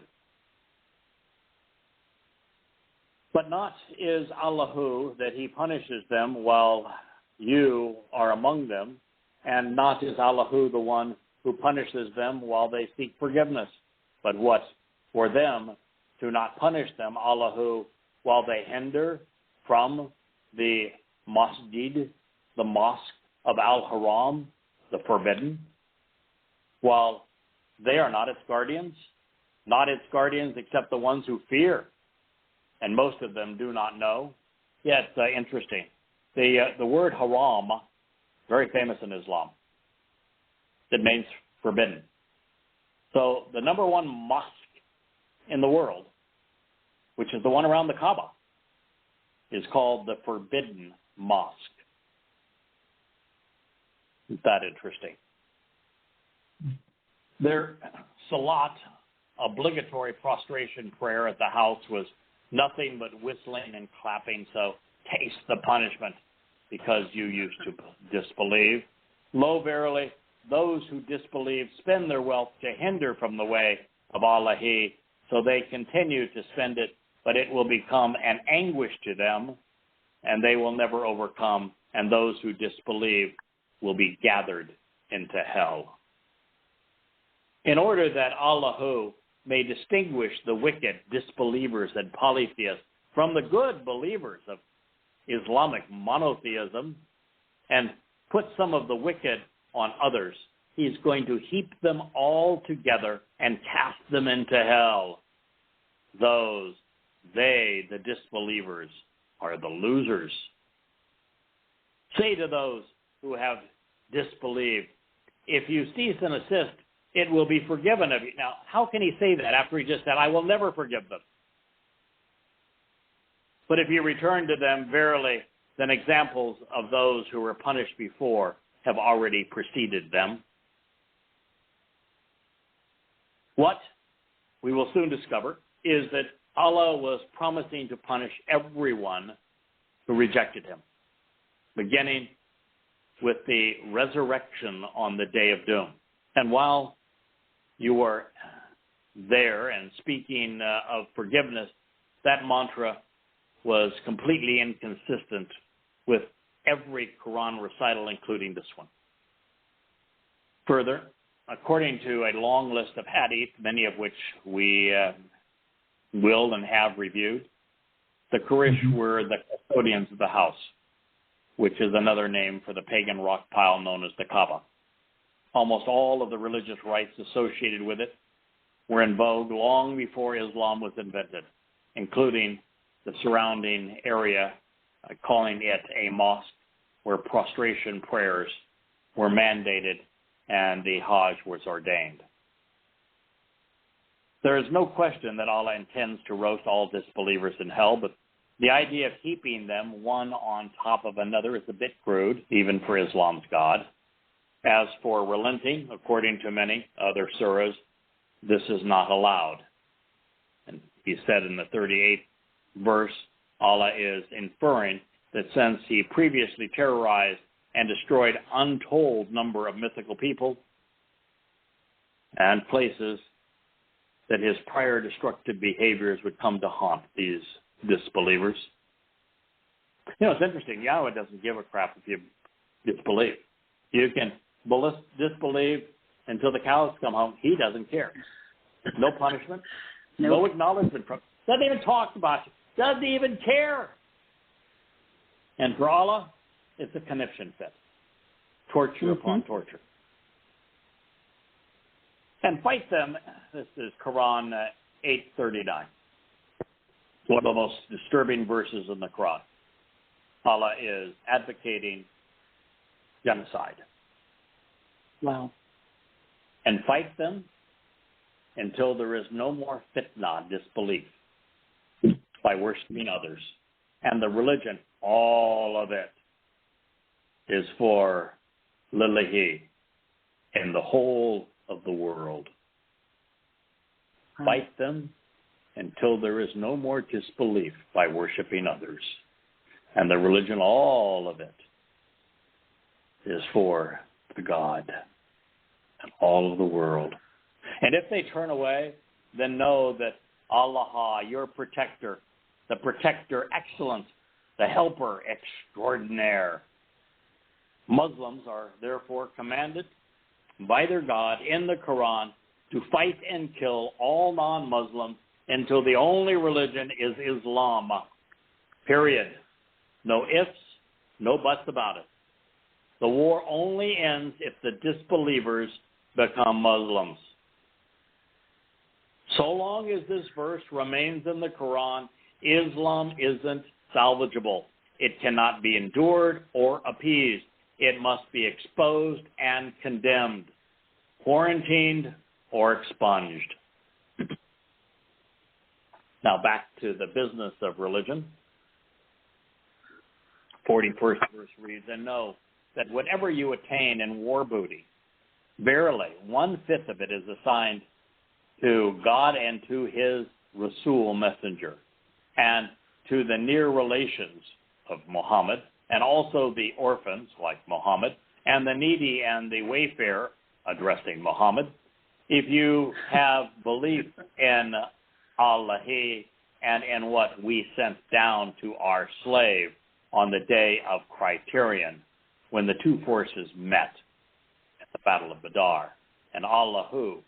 A: But not is Allah that he punishes them while you are among them, and not is Allah the one who punishes them while they seek forgiveness. But what? For them to not punish them, Allah while they hinder from the masjid, the mosque of Al-Haram, the forbidden, while they are not its guardians except the ones who fear, and most of them do not know. Yeah, it's interesting. The word haram, very famous in Islam. It means forbidden. So the number one mosque in the world, which is the one around the Kaaba, is called the Forbidden Mosque. Isn't that interesting? Their salat, obligatory prostration prayer at the house, was nothing but whistling and clapping, so taste the punishment because you used to disbelieve. Lo, verily, those who disbelieve spend their wealth to hinder from the way of Allah, so they continue to spend it, but it will become an anguish to them, and they will never overcome, and those who disbelieve will be gathered into hell. In order that Allah may distinguish the wicked disbelievers and polytheists from the good believers of Islamic monotheism and put some of the wicked on others, he's going to heap them all together and cast them into hell. They, the disbelievers, are the losers. Say to those who have disbelieved, if you cease and assist, it will be forgiven of you. Now, how can he say that after he just said, I will never forgive them? But if you return to them, verily, then examples of those who were punished before have already preceded them. What we will soon discover is that Allah was promising to punish everyone who rejected him, beginning with the resurrection on the day of doom. And while you were there and speaking of forgiveness, that mantra was completely inconsistent with every Quran recital, including this one. Further, according to a long list of hadith, many of which we will and have reviewed, the Quraysh were the custodians of the house, which is another name for the pagan rock pile known as the Kaaba. Almost all of the religious rites associated with it were in vogue long before Islam was invented, including the surrounding area, calling it a mosque, where prostration prayers were mandated and the Hajj was ordained. There is no question that Allah intends to roast all disbelievers in hell, but the idea of heaping them one on top of another is a bit crude, even for Islam's God. As for relenting, according to many other surahs, this is not allowed. And he said in the 38th verse, Allah is inferring that since he previously terrorized and destroyed untold number of mythical people and places, that his prior destructive behaviors would come to haunt these disbelievers. You know, it's interesting. Yahweh doesn't give a crap if you disbelieve. You can disbelieve until the cows come home. He doesn't care. No punishment, no acknowledgement. Doesn't even talk about you. Doesn't even care. And for Allah, it's a conniption fit. Torture upon torture. And fight them. This is Quran 8:39. One of the most disturbing verses in the Quran. Allah is advocating genocide.
C: Wow.
A: And fight them until there is no more fitna, disbelief, by worshiping others. And the religion, all of it, is for Lillahi in the whole of the world. Fight them until there is no more disbelief by worshiping others. And the religion, all of it, is for the God and all of the world. And if they turn away, then know that Allah, your protector, the protector excellent, the helper extraordinaire. Muslims are therefore commanded by their God in the Quran to fight and kill all non-Muslims until the only religion is Islam. Period. No ifs, no buts about it. The war only ends if the disbelievers become Muslims. So long as this verse remains in the Quran, Islam isn't salvageable. It cannot be endured or appeased. It must be exposed and condemned, quarantined or expunged. Now back to the business of religion. 41st verse reads, and know that whatever you attain in war booty, verily 1/5 of it is assigned to God and to his Rasul messenger, and to the near relations of Muhammad, and also the orphans like Muhammad, and the needy and the wayfarer, addressing Muhammad. If you have belief in Allah and in what we sent down to our slave on the day of criterion, when the two forces met at the Battle of Badr, and Allahu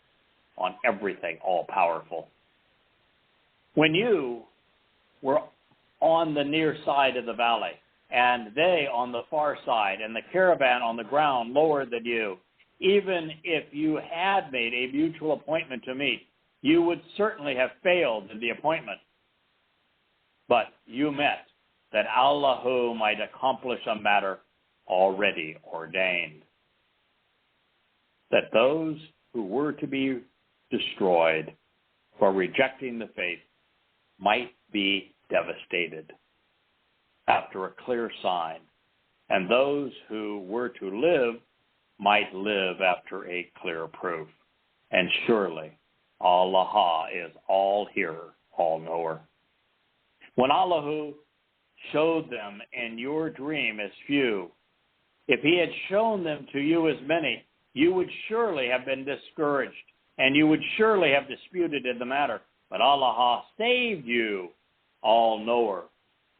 A: on everything all-powerful. When you were on the near side of the valley, and they on the far side, and the caravan on the ground lower than you, even if you had made a mutual appointment to meet, you would certainly have failed in the appointment. But you met, that Allahu might accomplish a matter already ordained. That those who were to be destroyed for rejecting the faith might be devastated after a clear sign, and those who were to live might live after a clear proof. And surely Allah is all hearer, all knower. When Allahu showed them in your dream as few, if he had shown them to you as many, you would surely have been discouraged, and you would surely have disputed in the matter. But Allah saved you, all knower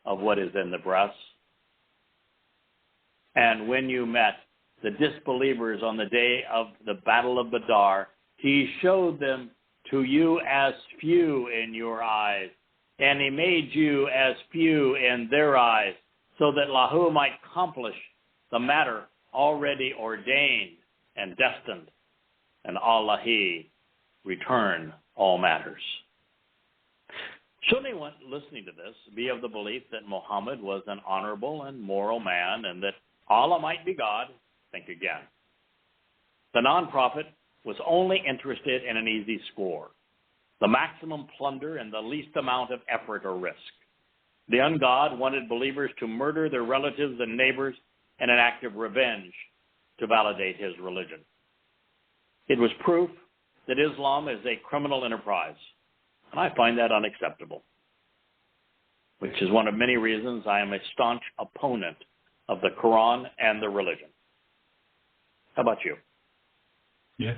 A: of what is in the breasts. And when you met the disbelievers on the day of the Battle of Badr, he showed them to you as few in your eyes, and he made you as few in their eyes, so that Lahu might accomplish the matter already ordained and destined, and Allah return all matters. Should anyone listening to this be of the belief that Muhammad was an honorable and moral man, and that Allah might be God, think again. The non-prophet was only interested in an easy score. the maximum plunder and the least amount of effort or risk. The ungod wanted believers to murder their relatives and neighbors in an act of revenge to validate his religion. It was proof that Islam is a criminal enterprise, and I find that unacceptable, which is one of many reasons I am a staunch opponent of the Quran and the religion. How about you?
B: Yes.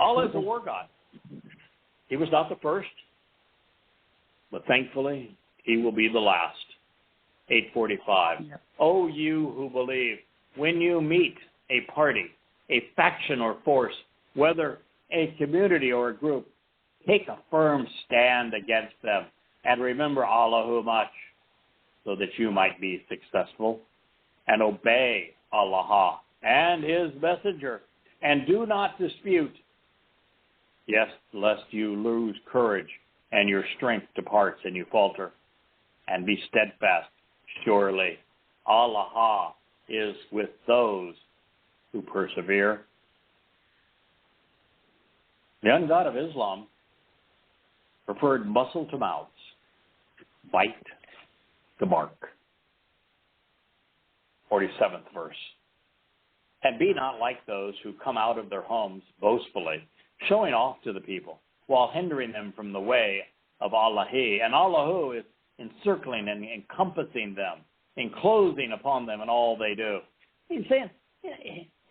A: Allah is a war god. He was not the first, but thankfully, he will be the last. 8:45. Yep. O you who believe, when you meet a party, a faction or force, whether a community or a group, take a firm stand against them and remember Allah much so that you might be successful, and obey Allah and his messenger, and do not dispute. Yes, lest you lose courage and your strength departs and you falter, and be steadfast. Surely Allah is with those who persevere. The ungod of Islam preferred muscle to mouths, bite to bark. 47th verse. And be not like those who come out of their homes boastfully, showing off to the people, while hindering them from the way of Allah. And Allah is encircling and encompassing them, enclosing upon them in all they do. He's saying,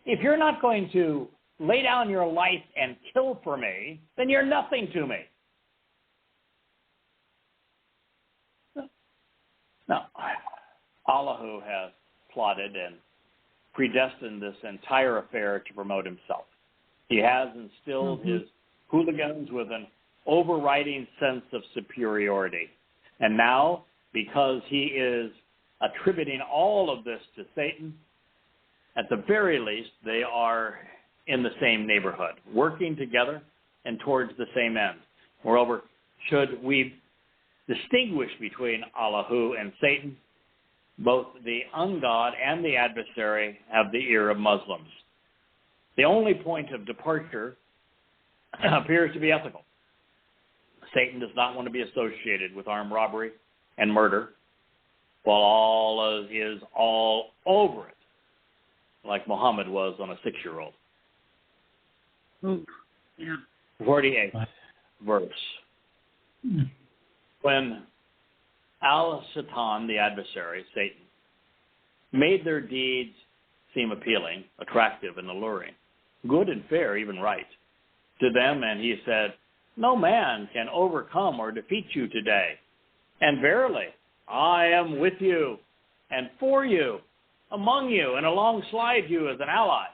A: if you're not going to lay down your life and kill for me, then you're nothing to me. Now, Allah has plotted and predestined this entire affair to promote himself. He has instilled his hooligans with an overriding sense of superiority. And now, because he is attributing all of this to Satan, at the very least, they are in the same neighborhood, working together and towards the same end. Moreover, should we distinguish between Allah and Satan, both the ungod and the adversary have the ear of Muslims. The only point of departure appears to be ethical. Satan does not want to be associated with armed robbery and murder, while Allah is all over it, like Muhammad was on a 6-year-old.
C: Yeah.
A: 48th verse. When Al-Shaitan, the adversary, Satan, made their deeds seem appealing, attractive, and alluring, good and fair, even right, to them, and he said, no man can overcome or defeat you today. And verily, I am with you and for you, among you, and alongside you as an ally.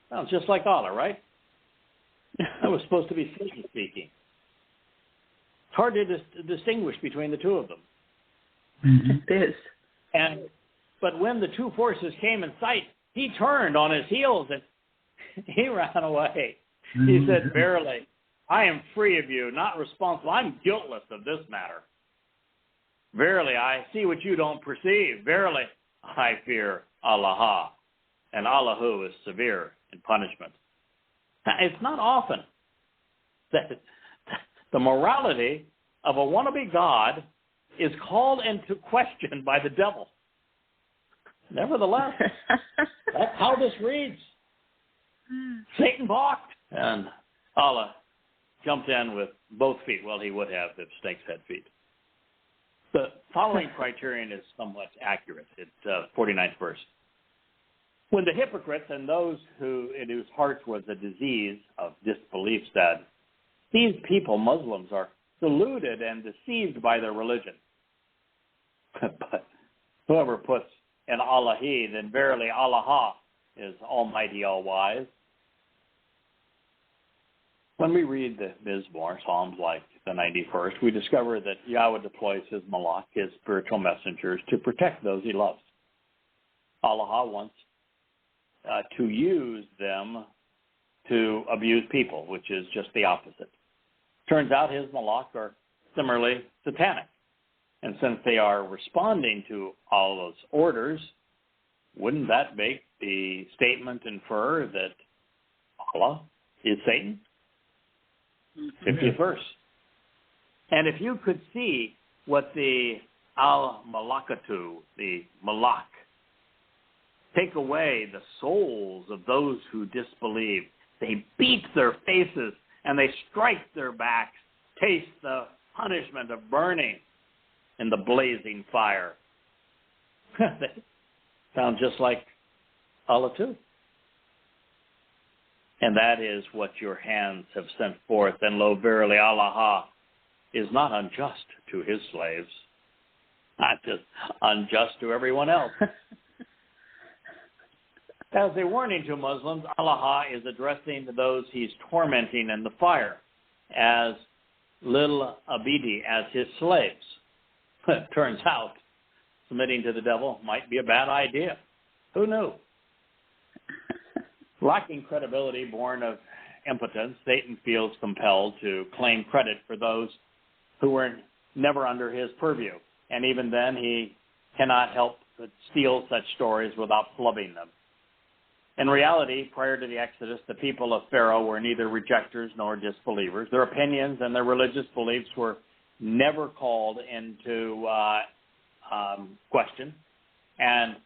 A: Sounds just like Allah, right? That was supposed to be Satan speaking. It's hard to distinguish between the two of them.
C: It is.
A: But when the two forces came in sight, he turned on his heels and he ran away. He said, verily, I am free of you, not responsible. I'm guiltless of this matter. Verily, I see what you don't perceive. Verily, I fear Allah, and Allah is severe in punishment. Now, it's not often that the morality of a wannabe God is called into question by the devil. Nevertheless, that's how this reads. Satan balked, and Allah jumped in with both feet. Well, he would have if snakes had feet. The following criterion is somewhat accurate. It's 49th verse. When the hypocrites and those in whose hearts was a disease of disbelief said, these people, Muslims, are deluded and deceived by their religion. But whoever puts in Allah, then verily Allah is almighty, all-wise. When we read the Mizmor, Psalms like the 91st, we discover that Yahweh deploys his malach, his spiritual messengers, to protect those he loves. Allah wants to use them to abuse people, which is just the opposite. Turns out his malach are similarly satanic. And since they are responding to all those orders, wouldn't that make the statement infer that Allah is Satan? 50th verse. And if you could see what the al-malakatu, the malak, take away the souls of those who disbelieve, they beat their faces and they strike their backs, taste the punishment of burning in the blazing fire. They sound just like Allah too. And that is what your hands have sent forth. And lo, verily, Allah is not unjust to his slaves, not just unjust to everyone else. As a warning to Muslims, Allah is addressing those he's tormenting in the fire as little abidi, as his slaves. It turns out submitting to the devil might be a bad idea. Who knew? Lacking credibility born of impotence, Satan feels compelled to claim credit for those who were never under his purview. And even then, he cannot help but steal such stories without flubbing them. In reality, prior to the Exodus, the people of Pharaoh were neither rejectors nor disbelievers. Their opinions and their religious beliefs were never called into question, and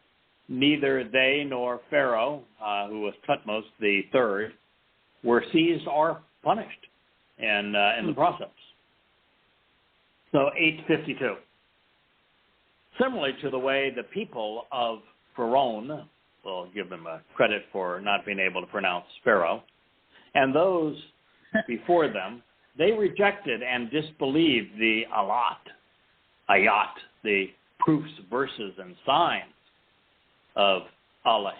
A: neither they nor Pharaoh, who was Thutmose III, were seized or punished in the process. So 852. Similarly to the way the people of Pharaoh, we'll give them a credit for not being able to pronounce Pharaoh, and those before them, they rejected and disbelieved the ayat, the proofs, verses, and signs of Allah.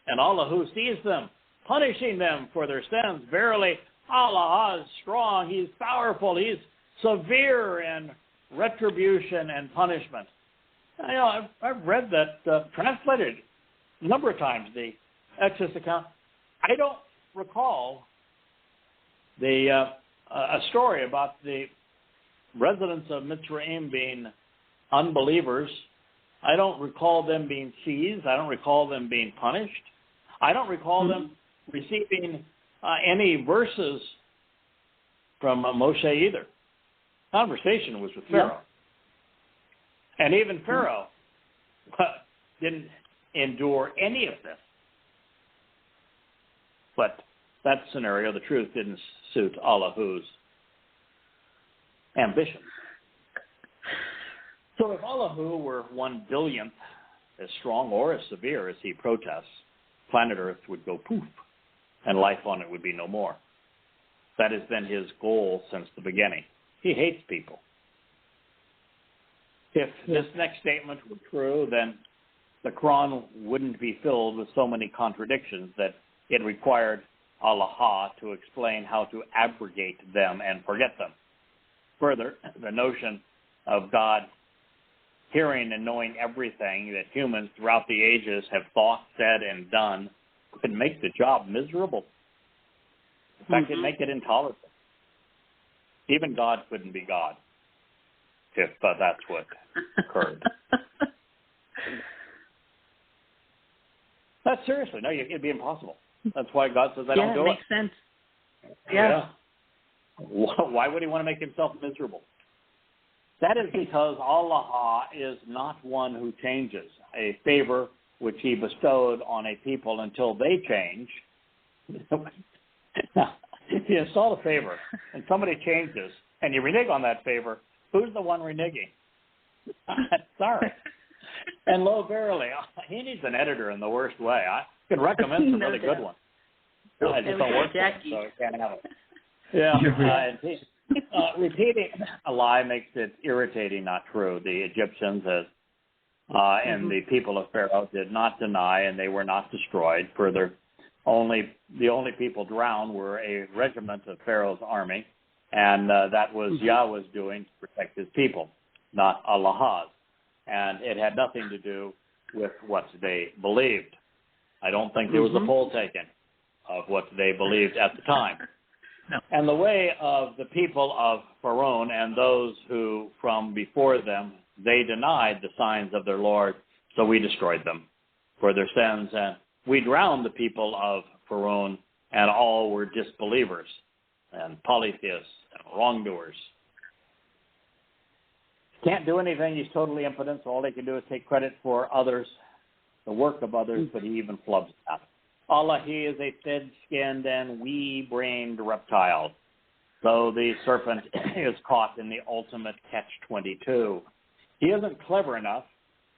A: And Allah who sees them, punishing them for their sins. Verily, Allah is strong, he's powerful, he's severe in retribution and punishment. You know, I've read that translated a number of times, the Exodus account. I don't recall a story about the residents of Mitzrayim being unbelievers. I don't recall them being seized. I don't recall them being punished. I don't recall them receiving any verses from Moshe either. Conversation was with Pharaoh. Yeah. And even Pharaoh didn't endure any of this. But that scenario, the truth, didn't suit Allah's ambition. So if Allah were 1/billionth as strong or as severe as he protests, planet Earth would go poof, and life on it would be no more. That has been his goal since the beginning. He hates people. If this next statement were true, then the Quran wouldn't be filled with so many contradictions that it required Allah to explain how to abrogate them and forget them. Further, the notion of God hearing and knowing everything that humans throughout the ages have thought, said, and done could make the job miserable. In fact, it'd make it intolerable. Even God couldn't be God if that's what occurred. That's seriously. No, it'd be impossible. That's why God says, I don't do it.
C: Yeah, it makes sense. Yeah.
A: Why would he want to make himself miserable? That is because Allah is not one who changes. A favor which he bestowed on a people until they change. If you install a favor and somebody changes and you renege on that favor, who's the one reneging? Sorry. And lo, verily, he needs an editor in the worst way. I can recommend some really good ones. I just don't work for him, so I can't have it. Yeah. Repeating a lie makes it irritating, not true. The Egyptians and the people of Pharaoh did not deny, and they were not destroyed. Further, the only people drowned were a regiment of Pharaoh's army, and that was Yahweh's doing to protect his people, not Allah's. And it had nothing to do with what they believed. I don't think there was a poll taken of what they believed at the time. No. And the way of the people of Pharaoh and those who from before them, they denied the signs of their Lord, so we destroyed them for their sins. And we drowned the people of Pharaoh, and all were disbelievers. and polytheists and wrongdoers. Can't do anything. He's totally impotent. So all he can do is take credit for others, the work of others, but he even flubs that. Allah, he is a thin-skinned and wee-brained reptile. So the serpent is caught in the ultimate catch-22. He isn't clever enough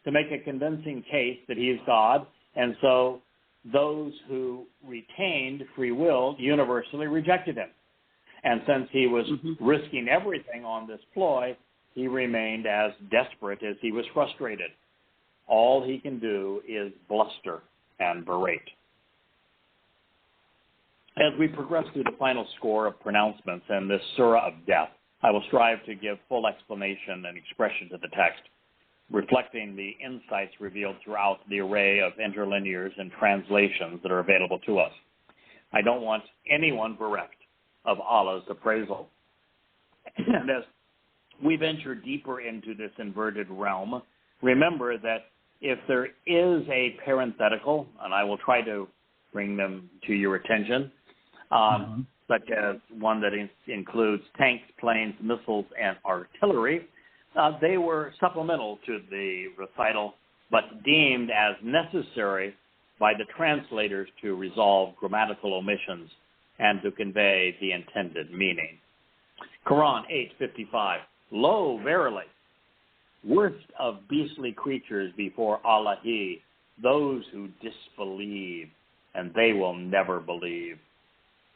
A: to make a convincing case that he is God, and so those who retained free will universally rejected him. And since he was risking everything on this ploy, he remained as desperate as he was frustrated. All he can do is bluster and berate. As we progress through the final score of pronouncements in this Surah of Death, I will strive to give full explanation and expression to the text, reflecting the insights revealed throughout the array of interlinears and translations that are available to us. I don't want anyone bereft of Allah's appraisal. And as we venture deeper into this inverted realm, remember that if there is a parenthetical, and I will try to bring them to your attention, such as one that includes tanks, planes, missiles, and artillery, they were supplemental to the recital, but deemed as necessary by the translators to resolve grammatical omissions and to convey the intended meaning. Quran 8:55, Lo, verily, worst of beastly creatures before Allah He, those who disbelieve, and they will never believe.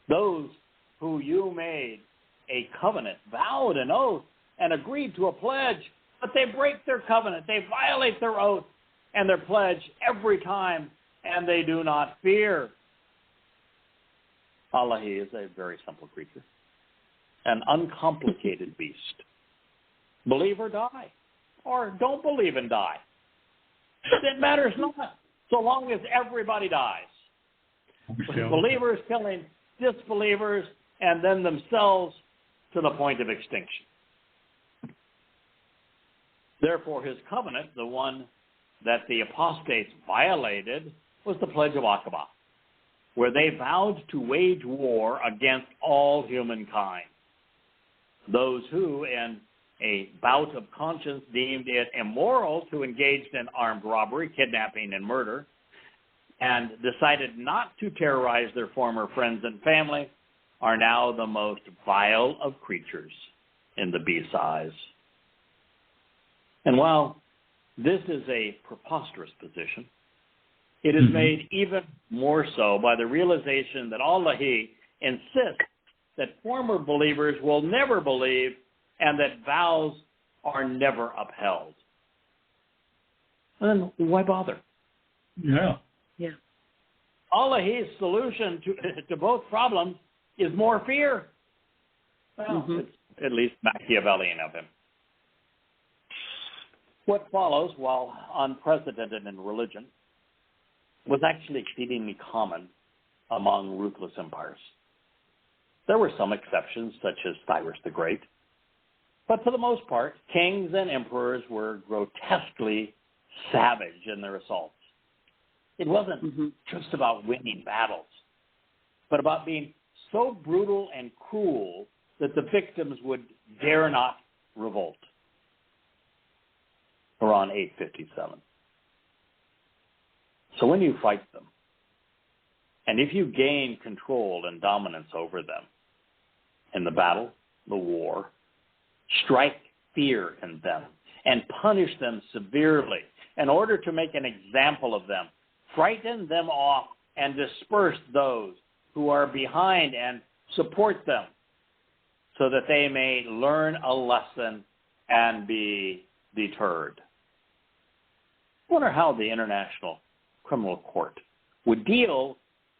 A: Those who you made a covenant, vowed an oath, and agreed to a pledge, but they break their covenant, they violate their oath and their pledge every time, and they do not fear. Allah He is a very simple creature, an uncomplicated beast. Believe or die, or don't believe and die. It matters not, so long as everybody dies. Believers killing disbelievers and then themselves to the point of extinction. Therefore, his covenant, the one that the apostates violated, was the Pledge of Aqaba, where they vowed to wage war against all humankind. Those who, in a bout of conscience, deemed it immoral to engage in armed robbery, kidnapping, and murder, and decided not to terrorize their former friends and family, are now the most vile of creatures in the beast's eyes. And while this is a preposterous position, it is made even more so by the realization that Allah He insists that former believers will never believe and that vows are never upheld. And then why bother?
B: Yeah.
A: Allah He's solution to both problems is more fear. Well, it's at least Machiavellian of him. What follows, while unprecedented in religion, was actually exceedingly common among ruthless empires. There were some exceptions, such as Cyrus the Great, but for the most part, kings and emperors were grotesquely savage in their assaults. It wasn't just about winning battles, but about being so brutal and cruel that the victims would dare not revolt. Quran 8:57. So when you fight them, and if you gain control and dominance over them in the battle, the war, strike fear in them and punish them severely in order to make an example of them. Frighten them off and disperse those who are behind and support them so that they may learn a lesson and be deterred. I wonder how the International Criminal Court would deal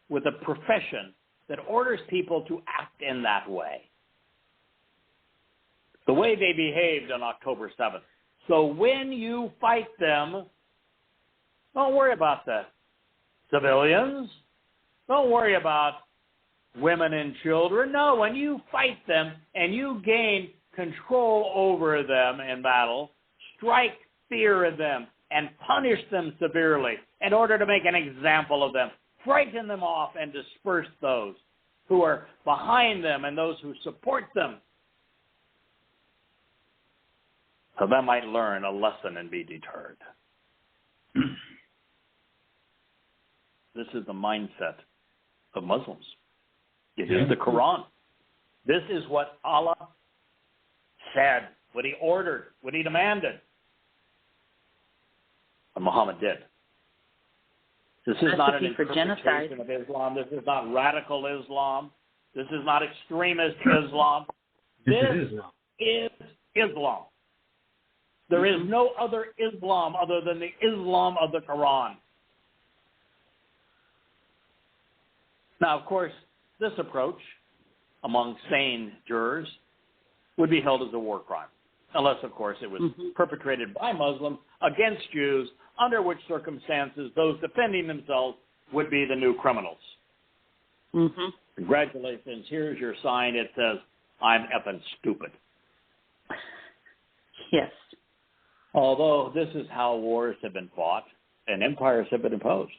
A: with a profession that orders people to act in that way. The way they behaved on October 7th. So when you fight them, don't worry about the civilians. Don't worry about women and children. No, when you fight them and you gain control over them in battle, strike fear in them and punish them severely in order to make an example of them. Frighten them off and disperse those who are behind them and those who support them, so they might learn a lesson and be deterred. This is the mindset of Muslims. It is the Quran. This is what Allah said, what he ordered, what he demanded. And Muhammad did. This is not an interpretation of Islam. This is not radical Islam. This is not extremist Islam. This is Islam. There is no other Islam other than the Islam of the Quran. Now, of course, this approach among sane jurors would be held as a war crime, unless, of course, it was perpetrated by Muslims against Jews, under which circumstances those defending themselves would be the new criminals. Congratulations, here's your sign. It says, I'm effing stupid.
C: Yes.
A: Although this is how wars have been fought and empires have been imposed.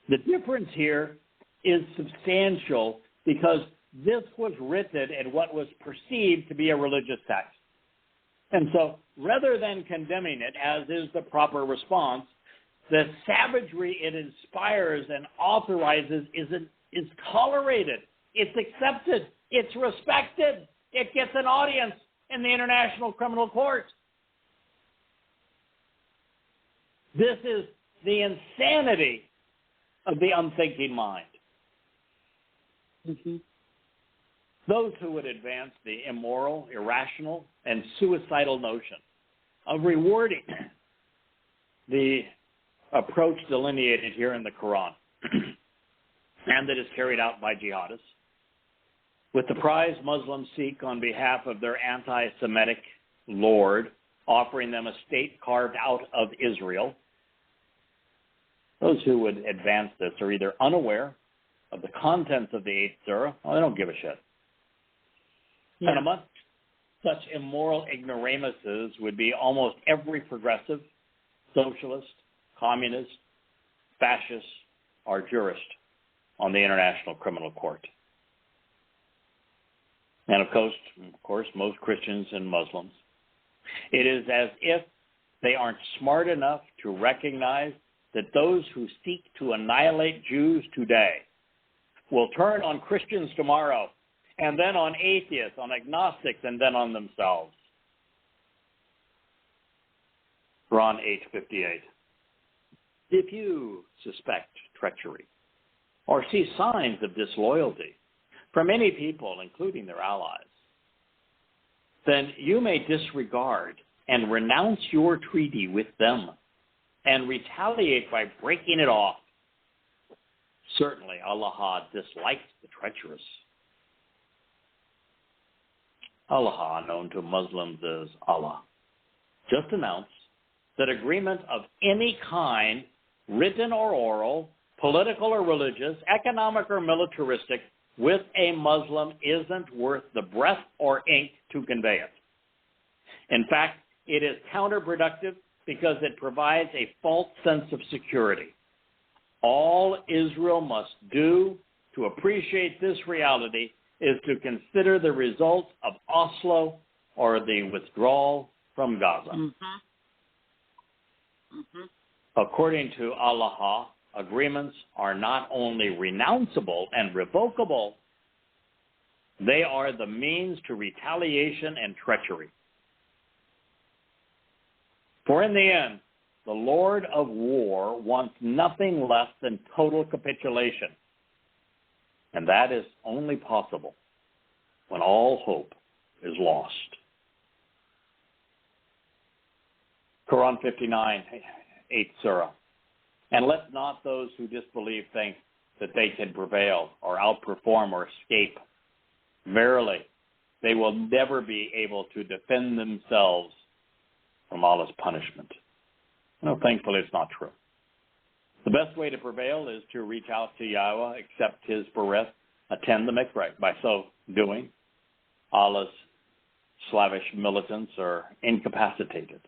A: The difference here is substantial because this was written in what was perceived to be a religious text. And so rather than condemning it, as is the proper response, the savagery it inspires and authorizes is tolerated. It's accepted. It's respected. It gets an audience in the International Criminal Court. This is the insanity of the unthinking mind. Those who would advance the immoral, irrational, and suicidal notion of rewarding the approach delineated here in the Quran and that is carried out by jihadists, with the prize Muslims seek on behalf of their anti-Semitic lord, offering them a state carved out of Israel, those who would advance this are either unaware of the contents of the 8th Surah, or they don't give a shit. Yeah. And amongst such immoral ignoramuses would be almost every progressive, socialist, communist, fascist, or jurist on the International Criminal Court. And of course, most Christians and Muslims. It is as if they aren't smart enough to recognize that those who seek to annihilate Jews today will turn on Christians tomorrow, and then on atheists, on agnostics, and then on themselves. Quran 8:58. If you suspect treachery or see signs of disloyalty from any people, including their allies, then you may disregard and renounce your treaty with them and retaliate by breaking it off. Certainly, Allah dislikes the treacherous. Allah, known to Muslims as Allah, just announced that agreement of any kind, written or oral, political or religious, economic or militaristic, with a Muslim isn't worth the breath or ink to convey it. In fact, it is counterproductive because it provides a false sense of security. All Israel must do to appreciate this reality is to consider the results of Oslo or the withdrawal from Gaza. According to Allah, agreements are not only renounceable and revocable, they are the means to retaliation and treachery. For in the end, the Lord of War wants nothing less than total capitulation. And that is only possible when all hope is lost. Quran 59, 8th Surah. And let not those who disbelieve think that they can prevail or outperform or escape. Verily, they will never be able to defend themselves from Allah's punishment. No, thankfully, it's not true. The best way to prevail is to reach out to Yahweh, accept his berith, attend the mikveh. By so doing, Allah's slavish militants are incapacitated.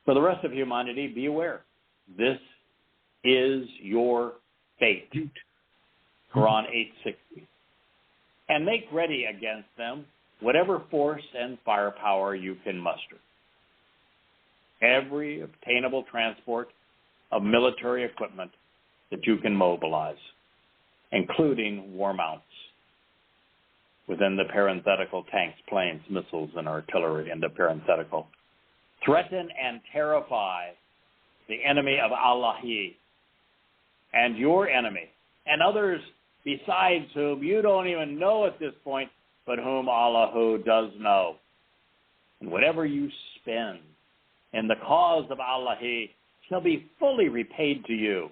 A: For the rest of humanity, be aware. This is your fate. Quran 8:60. And make ready against them whatever force and firepower you can muster. Every obtainable transport of military equipment that you can mobilize, including war mounts, within the parenthetical tanks, planes, missiles, and artillery in the parenthetical. Threaten and terrify the enemy of Allah and your enemy, and others besides whom you don't even know at this point, but whom Allah does know. And whatever you spend in the cause of Allah shall be fully repaid to you,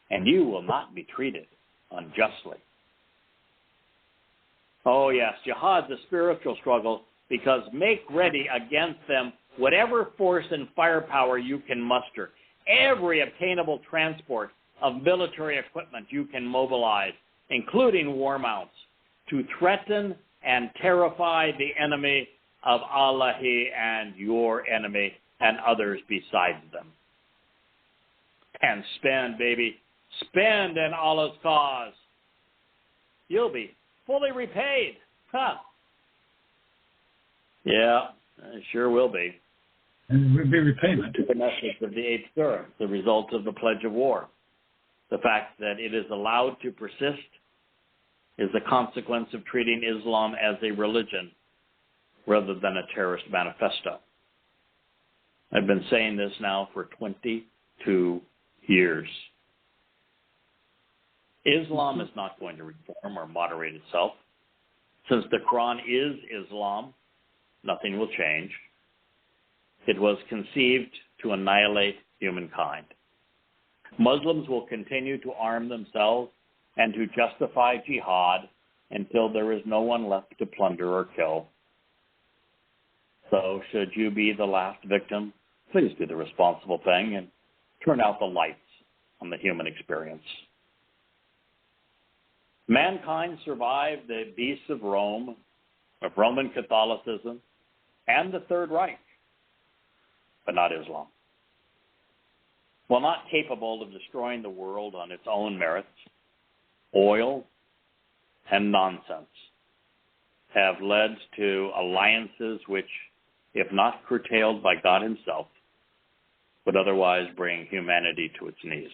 A: and you will not be treated unjustly. Oh yes, jihad's a spiritual struggle, because make ready against them whatever force and firepower you can muster, every obtainable transport of military equipment you can mobilize, including war mounts, to threaten and terrify the enemy of Allah and your enemy and others besides them. And spend, baby, spend in Allah's cause. You'll be fully repaid. Huh. Yeah, it sure will be.
B: And it will be repayment.
A: The message of the 8th Surah, the result of the pledge of war. The fact that it is allowed to persist is a consequence of treating Islam as a religion rather than a terrorist manifesto. I've been saying this now for 22 years. Islam is not going to reform or moderate itself. Since the Quran is Islam, nothing will change. It was conceived to annihilate humankind. Muslims will continue to arm themselves and to justify jihad until there is no one left to plunder or kill. So, should you be the last victim, please do the responsible thing and turn out the lights on the human experience. Mankind survived the beasts of Rome, of Roman Catholicism, and the Third Reich, but not Islam. While not capable of destroying the world on its own merits, oil and nonsense have led to alliances which, if not curtailed by God himself, would otherwise bring humanity to its knees.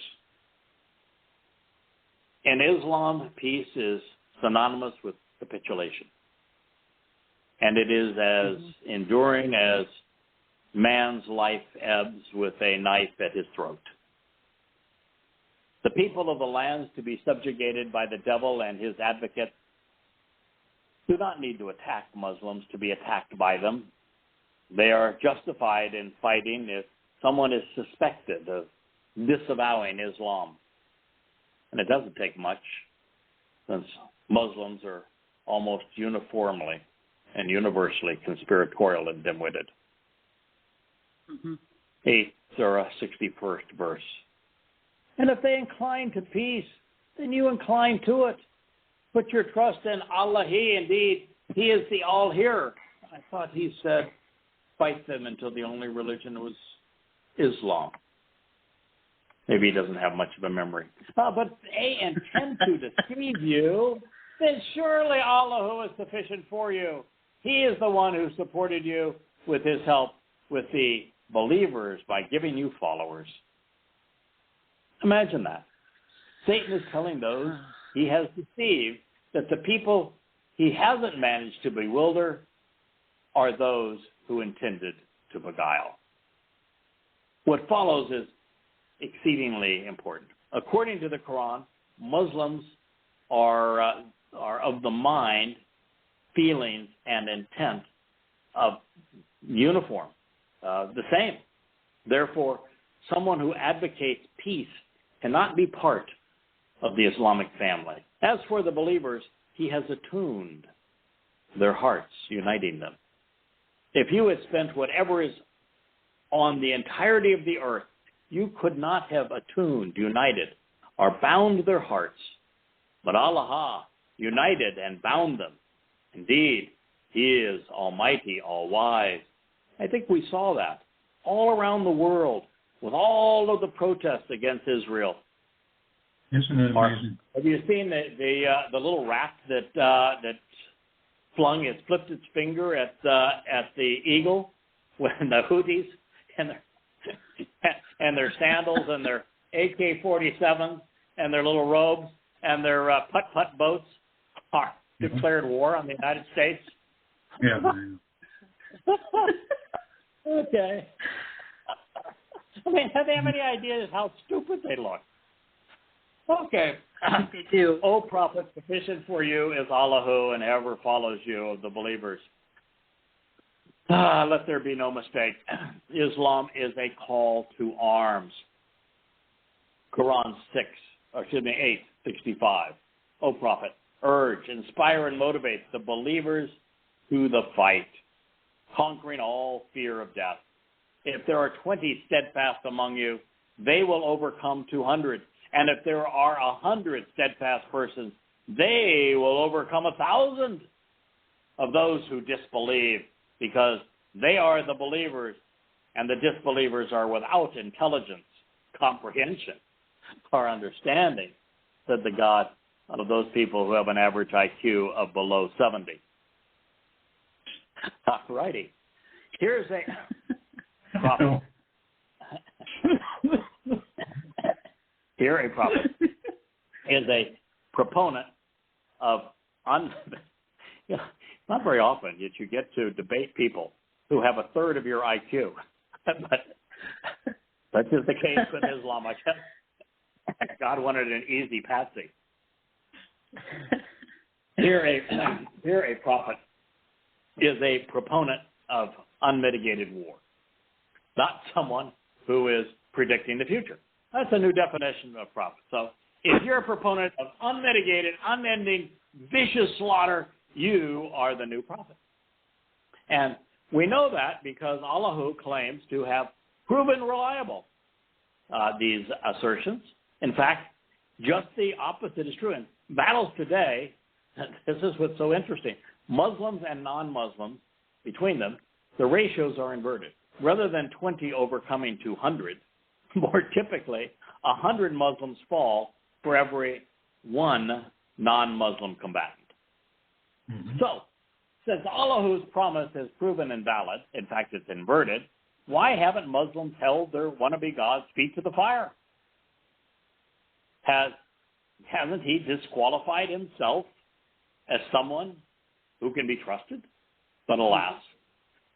A: In Islam, peace is synonymous with capitulation. And it is as enduring as man's life ebbs with a knife at his throat. The people of the lands to be subjugated by the devil and his advocates do not need to attack Muslims to be attacked by them. They are justified in fighting if someone is suspected of disavowing Islam. And it doesn't take much, since Muslims are almost uniformly and universally conspiratorial and dim-witted. 8th Surah, 61st verse. And if they incline to peace, then you incline to it. Put your trust in Allah. Indeed, He is the all-hearer. I thought He said, fight them until the only religion was Islam. Maybe he doesn't have much of a memory. But they intend to deceive you, then surely Allah who is sufficient for you. He is the one who supported you with His help with the believers by giving you followers. Imagine that. Satan is telling those he has deceived that the people he hasn't managed to bewilder are those who intended to beguile. What follows is exceedingly important. According to the Quran, Muslims are of the mind, feelings, and intent of uniform, the same. Therefore, someone who advocates peace cannot be part of the Islamic family. As for the believers, He has attuned their hearts, uniting them. If you had spent whatever is on the entirety of the earth, you could not have attuned, united, or bound their hearts. But Allah united and bound them. Indeed, He is almighty, all-wise. I think we saw that all around the world with all of the protests against Israel.
B: Isn't it amazing?
A: Have you seen the little rat that flipped its finger at the eagle when the Houthis and their sandals and their AK-47s and their little robes and their putt-putt boats are declared war on the United States?
B: Yeah.
A: Okay. I mean, do they have any ideas how stupid they look? Okay.
C: They do.
A: O prophet, sufficient for you is Allahu and ever follows you of the believers. Let there be no mistake. Islam is a call to arms. Quran 8:65. O prophet, urge, inspire, and motivate the believers to the fight, conquering all fear of death. If there are 20 steadfast among you, they will overcome 200. And if there are 100 steadfast persons, they will overcome 1,000 of those who disbelieve, because they are the believers, and the disbelievers are without intelligence, comprehension, or understanding, said the God of those people who have an average IQ of below 70. All righty. Here's a prophet. Here, a prophet is a proponent of not very often that you get to debate people who have a third of your IQ, but such is the case with Islam. I guess God wanted an easy patsy. Here, a prophet is a proponent of unmitigated war, not someone who is predicting the future. That's a new definition of prophet. So if you're a proponent of unmitigated, unending, vicious slaughter, you are the new prophet. And we know that because Allahu claims to have proven reliable these assertions. In fact, just the opposite is true. In battles today, this is what's so interesting. Muslims and non-Muslims, between them, the ratios are inverted. Rather than 20 overcoming 200, more typically, 100 Muslims fall for every one non-Muslim combatant. Mm-hmm. So, since Allah's promise is proven invalid, in fact, it's inverted, why haven't Muslims held their wannabe God's feet to the fire? Hasn't he disqualified himself as someone who can be trusted? But alas,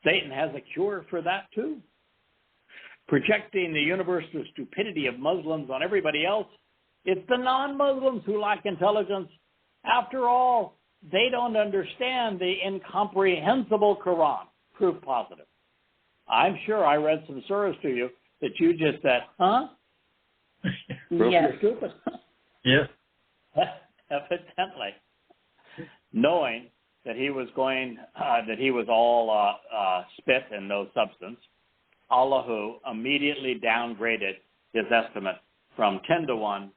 A: Satan has a cure for that too. Projecting the universal stupidity of Muslims on everybody else, it's the non-Muslims who lack intelligence. After all, they don't understand the incomprehensible Quran. Proof positive. I'm sure I read some surahs to you that you just said, huh? Proof
C: yes.
A: you're stupid.
B: Yes.
A: Evidently. Knowing that he was all spit and no substance, Allahu immediately downgraded his estimate from 10-1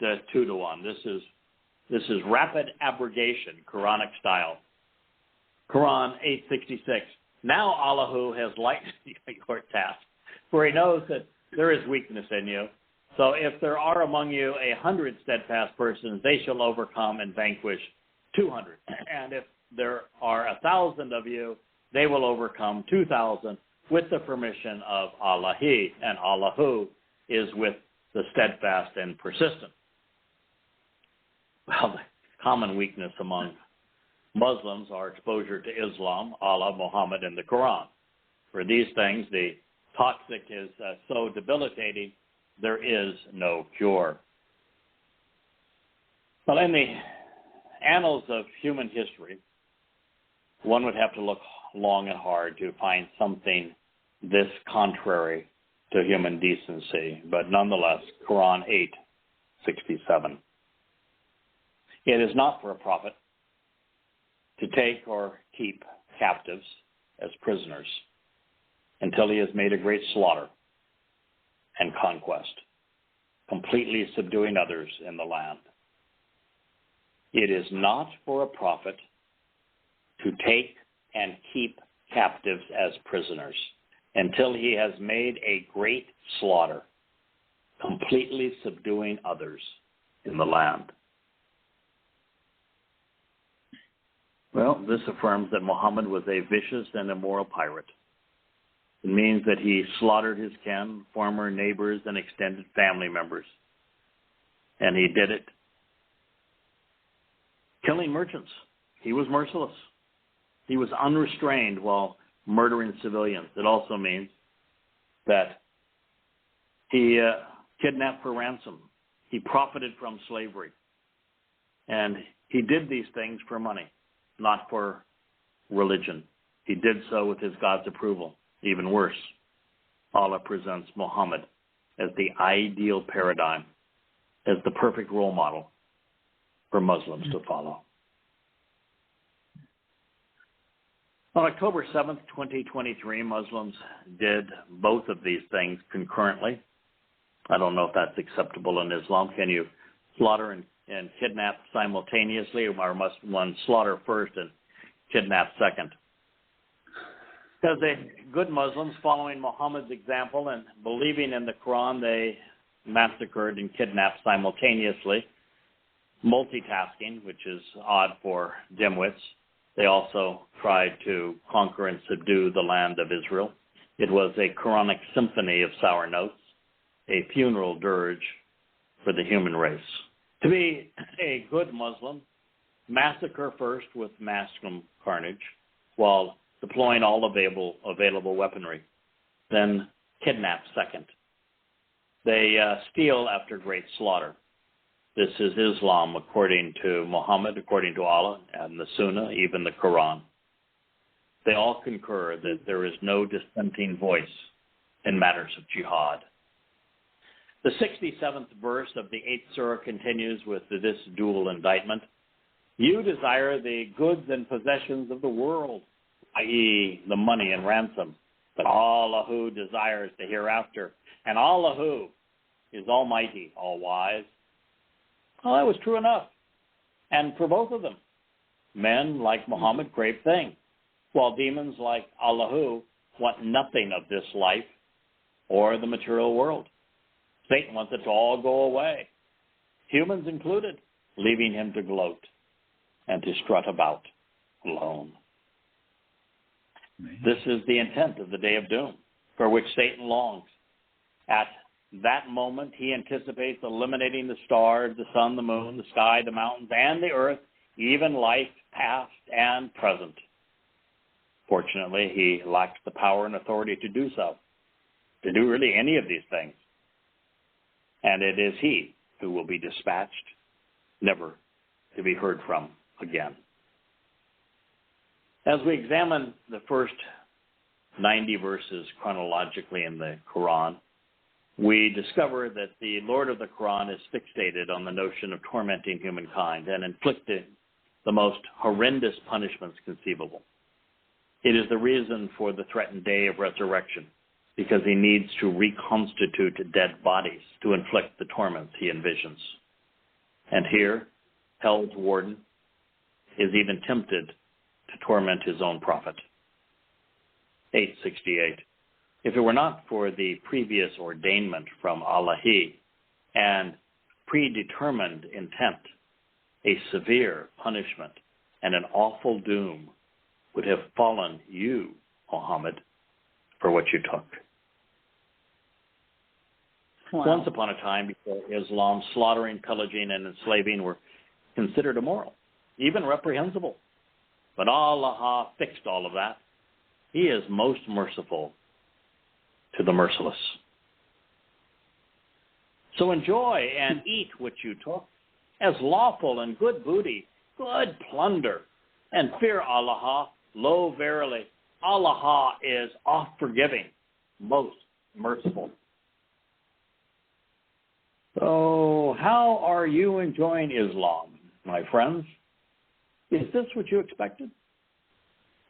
A: to 2-1. This is rapid abrogation, Quranic style. Quran 8:66. Now Allahu has lightened your task, for he knows that there is weakness in you. So if there are among you 100 steadfast persons, they shall overcome and vanquish 200. And if there are 1,000 of you, they will overcome 2,000 with the permission of Allah. And Allahu is with the steadfast and persistent. Well, the common weakness among Muslims are exposure to Islam, Allah, Muhammad, and the Quran. For these things, the toxic is so debilitating, there is no cure. Well, in the annals of human history, one would have to look long and hard to find something this contrary to human decency, but nonetheless, Quran 8:67. It is not for a prophet to take or keep captives as prisoners until he has made a great slaughter and conquest, completely subduing others in the land. It is not for a prophet to take and keep captives as prisoners until he has made a great slaughter, completely subduing others in the land. Well, this affirms that Muhammad was a vicious and immoral pirate. It means that he slaughtered his kin, former neighbors, and extended family members. And he did it killing merchants. He was merciless. He was unrestrained while murdering civilians. It also means that he kidnapped for ransom. He profited from slavery. And he did these things for money, not for religion. He did so with his God's approval. Even worse, Allah presents Muhammad as the ideal paradigm, as the perfect role model for Muslims to follow. On October 7th, 2023, Muslims did both of these things concurrently. I don't know if that's acceptable in Islam. Can you slaughter and kidnap simultaneously, or must one slaughter first and kidnap second? As good Muslims following Muhammad's example and believing in the Quran, they massacred and kidnapped simultaneously, multitasking, which is odd for dimwits. They also tried to conquer and subdue the land of Israel. It was a Quranic symphony of sour notes, a funeral dirge for the human race. To be a good Muslim, massacre first with maximum carnage, while deploying all available weaponry, then kidnap second. They steal after great slaughter. This is Islam according to Muhammad, according to Allah, and the Sunnah, even the Quran. They all concur that there is no dissenting voice in matters of jihad. The 67th verse of the 8th Surah continues with this dual indictment. You desire the goods and possessions of the world, i.e. the money and ransom, but Allah who desires the hereafter, and Allah who is almighty, all-wise. Well, that was true enough. And for both of them, men like Muhammad crave things, while demons like Allahu want nothing of this life or the material world. Satan wants it to all go away, humans included, leaving him to gloat and to strut about alone. This is the intent of the day of doom, for which Satan longs. At that moment, he anticipates eliminating the stars, the sun, the moon, the sky, the mountains, and the earth, even life past and present. Fortunately, he lacks the power and authority to do so, to do really any of these things. And it is he who will be dispatched, never to be heard from again. As we examine the first 90 verses chronologically in the Quran, we discover that the Lord of the Quran is fixated on the notion of tormenting humankind and inflicting the most horrendous punishments conceivable. It is the reason for the threatened day of resurrection, because he needs to reconstitute dead bodies to inflict the torments he envisions. And here, hell's warden is even tempted to torment his own prophet. 868. If it were not for the previous ordainment from Allahi and predetermined intent, a severe punishment and an awful doom would have fallen you, Muhammad, for what you took. Wow. Once upon a time, before Islam, slaughtering, pillaging, and enslaving were considered immoral, even reprehensible. But Allah fixed all of that. He is most merciful to the merciless. So enjoy and eat what you took as lawful and good booty, good plunder, and fear Allah. Lo, verily, Allah is oft-forgiving, most merciful. So how are you enjoying Islam, my friends? Is this what you expected?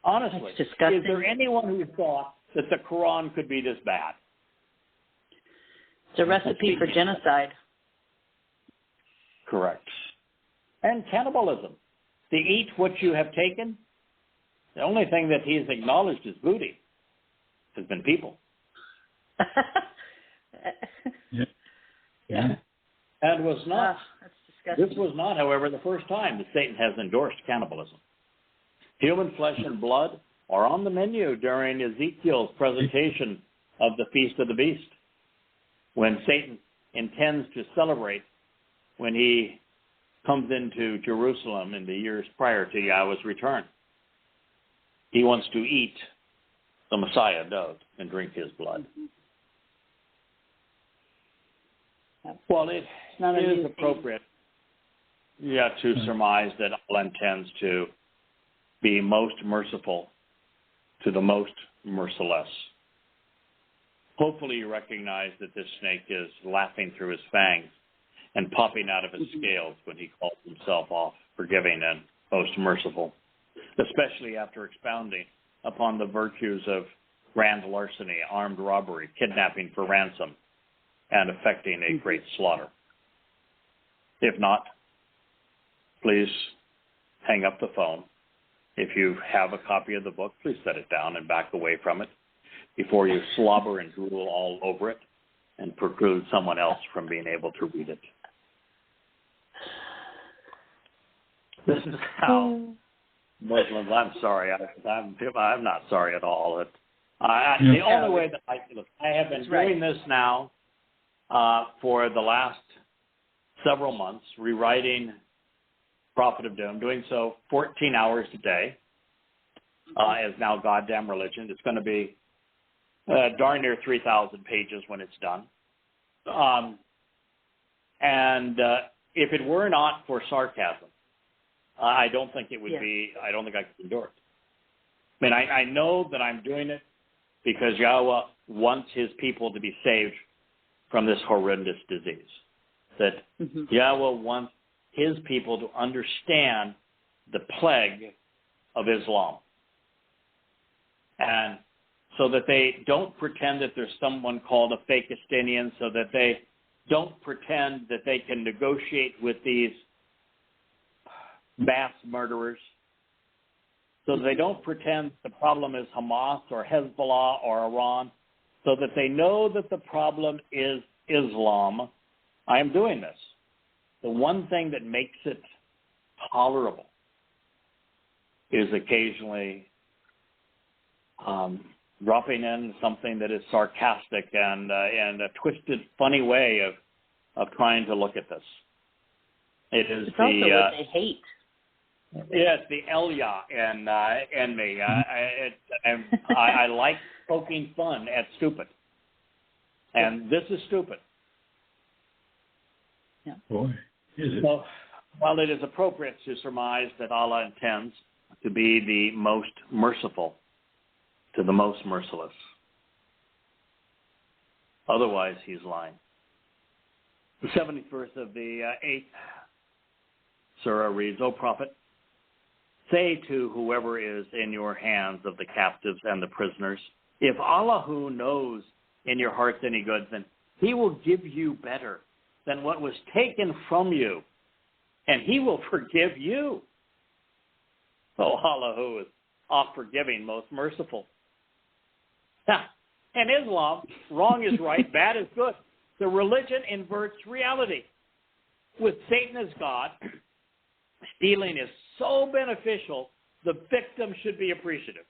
A: Honestly, is there anyone who thought that the Quran could be this bad?
C: It's a recipe for genocide.
A: Correct. And cannibalism. To eat what you have taken, the only thing that he's acknowledged as booty has been people.
B: Yeah.
A: And was not
C: disgusting.
A: This was not, however, the first time that Satan has endorsed cannibalism. Human flesh and blood are on the menu during Ezekiel's presentation of the Feast of the Beast, when Satan intends to celebrate when he comes into Jerusalem in the years prior to Yahweh's return. He wants to eat, the Messiah does, and drink his blood. Well, it is appropriate, to surmise that Allah intends to be most merciful to the most merciless. Hopefully you recognize that this snake is laughing through his fangs and popping out of his scales when he calls himself off forgiving and most merciful, especially after expounding upon the virtues of grand larceny, armed robbery, kidnapping for ransom, and effecting a great slaughter. If not, please hang up the phone. If you have a copy of the book, please set it down and back away from it before you slobber and drool all over it and preclude someone else from being able to read it. This is how Muslims, I'm sorry, I'm not sorry at all. The only way that I have been doing this now for the last several months, rewriting Prophet of Doom, doing so 14 hours a day, as now Goddamn Religion. It's going to be darn near 3,000 pages when it's done. And if it were not for sarcasm, I don't think it would be, I don't think I could endure it. I mean, I know that I'm doing it because Yahweh wants his people to be saved from this horrendous disease. That Yahweh wants his people to understand the plague of Islam. And so that they don't pretend that there's someone called a fake Estinian, so that they don't pretend that they can negotiate with these mass murderers, so that they don't pretend the problem is Hamas or Hezbollah or Iran, so that they know that the problem is Islam. I am doing this. The one thing that makes it tolerable is occasionally dropping in something that is sarcastic and a twisted, funny way of trying to look at this. It's
C: also what they hate.
A: Yeah, it's the Elia in me. I like poking fun at stupid. And this is stupid.
B: Yeah. Boy, is it?
A: So, while it is appropriate to surmise that Allah intends to be the most merciful to the most merciless, otherwise he's lying. The 70th verse of the 8th Surah reads, O Prophet, say to whoever is in your hands of the captives and the prisoners, if Allah who knows in your hearts any good, then he will give you better than what was taken from you, and he will forgive you. Oh, Allah who is oft-forgiving, most merciful. Now, in Islam, wrong is right, bad is good. The religion inverts reality. With Satan as God, stealing is so beneficial, the victim should be appreciative.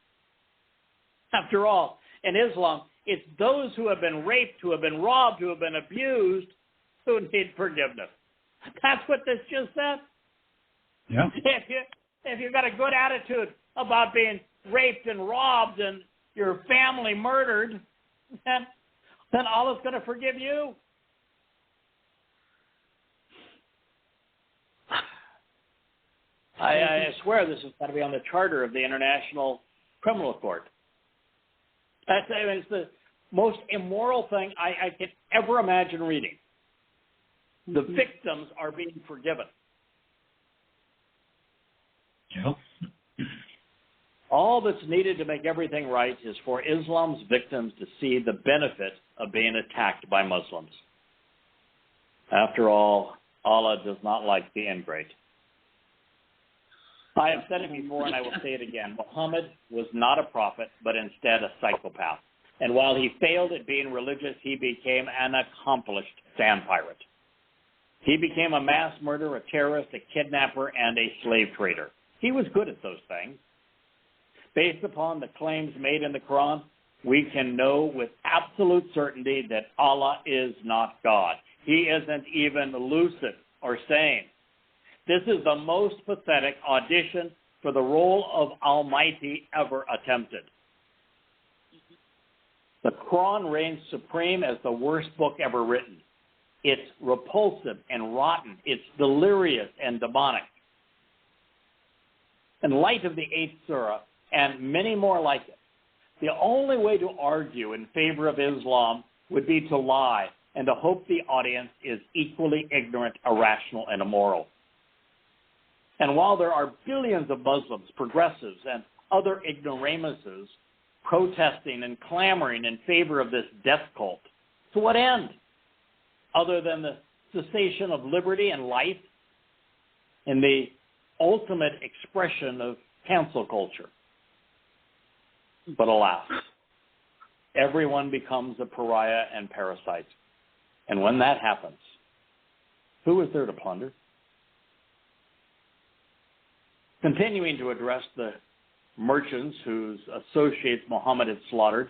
A: After all, in Islam, it's those who have been raped, who have been robbed, who have been abused, who need forgiveness. That's what this just said.
B: Yeah.
A: If you've got a good attitude about being raped and robbed and your family murdered, then Allah's going to forgive you. I swear this has got to be on the charter of the International Criminal Court. It's the most immoral thing I could ever imagine reading. The victims are being forgiven.
B: Yeah.
A: All that's needed to make everything right is for Islam's victims to see the benefit of being attacked by Muslims. After all, Allah does not like the ingrate. I have said it before and I will say it again. Muhammad was not a prophet, but instead a psychopath. And while he failed at being religious, he became an accomplished sand pirate. He became a mass murderer, a terrorist, a kidnapper, and a slave trader. He was good at those things. Based upon the claims made in the Quran, we can know with absolute certainty that Allah is not God. He isn't even lucid or sane. This is the most pathetic audition for the role of Almighty ever attempted. The Quran reigns supreme as the worst book ever written. It's repulsive and rotten. It's delirious and demonic. In light of the 8th Surah and many more like it, the only way to argue in favor of Islam would be to lie and to hope the audience is equally ignorant, irrational, and immoral. And while there are billions of Muslims, progressives, and other ignoramuses protesting and clamoring in favor of this death cult, to what end? Other than the cessation of liberty and life and the ultimate expression of cancel culture. But alas, everyone becomes a pariah and parasite. And when that happens, who is there to plunder? Continuing to address the merchants whose associates Muhammad had slaughtered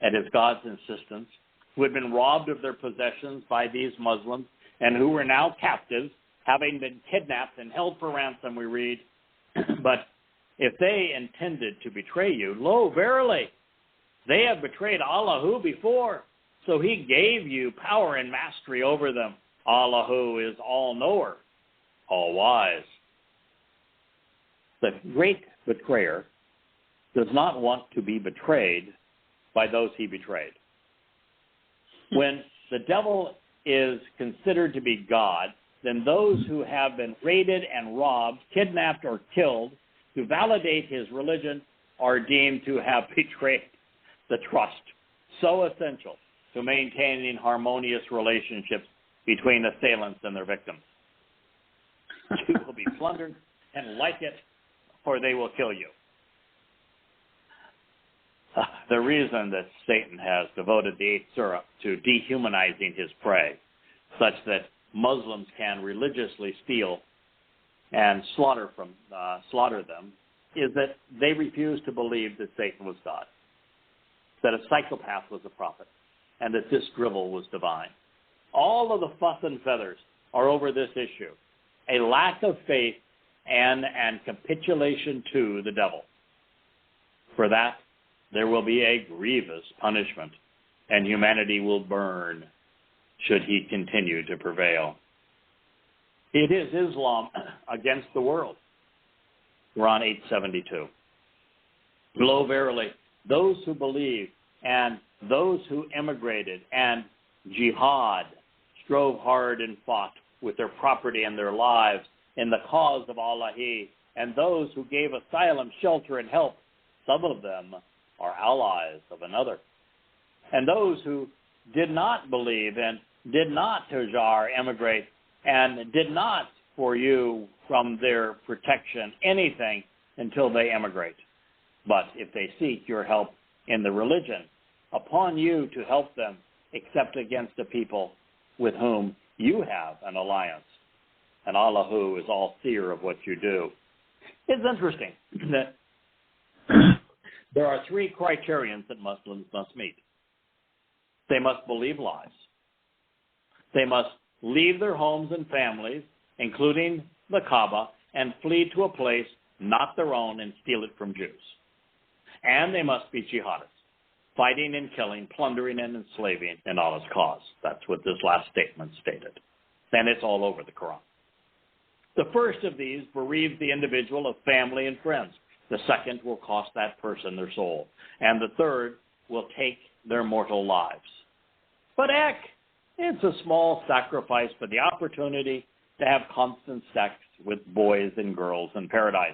A: at his God's insistence, who had been robbed of their possessions by these Muslims, and who were now captives, having been kidnapped and held for ransom, we read, but if they intended to betray you, lo, verily, they have betrayed Allah who before, so he gave you power and mastery over them. Allah who is all-knower, all-wise. The great betrayer does not want to be betrayed by those he betrayed. When the devil is considered to be God, then those who have been raided and robbed, kidnapped, or killed to validate his religion are deemed to have betrayed the trust so essential to maintaining harmonious relationships between assailants and their victims. You will be plundered and like it, or they will kill you. The reason that Satan has devoted the 8th Surah to dehumanizing his prey, such that Muslims can religiously steal and slaughter them, is that they refuse to believe that Satan was God, that a psychopath was a prophet, and that this drivel was divine. All of the fuss and feathers are over this issue, a lack of faith and capitulation to the devil. For that, there will be a grievous punishment, and humanity will burn should he continue to prevail. It is Islam against the world. Quran 8:72. Lo, verily, those who believe and those who emigrated and jihad strove hard and fought with their property and their lives in the cause of Allah, and those who gave asylum, shelter, and help, some of them are allies of another. And those who did not believe and did not tajar, emigrate, and did not for you from their protection anything until they emigrate. But if they seek your help in the religion, upon you to help them, except against a people with whom you have an alliance. And Allah who is all seer of what you do. It's interesting that there are three criterions that Muslims must meet. They must believe lies. They must leave their homes and families, including the Kaaba, and flee to a place not their own and steal it from Jews. And they must be jihadists, fighting and killing, plundering and enslaving in Allah's cause. That's what this last statement stated. And it's all over the Quran. The first of these bereaves the individual of family and friends. The second will cost that person their soul. And the third will take their mortal lives. But heck, it's a small sacrifice for the opportunity to have constant sex with boys and girls in paradise.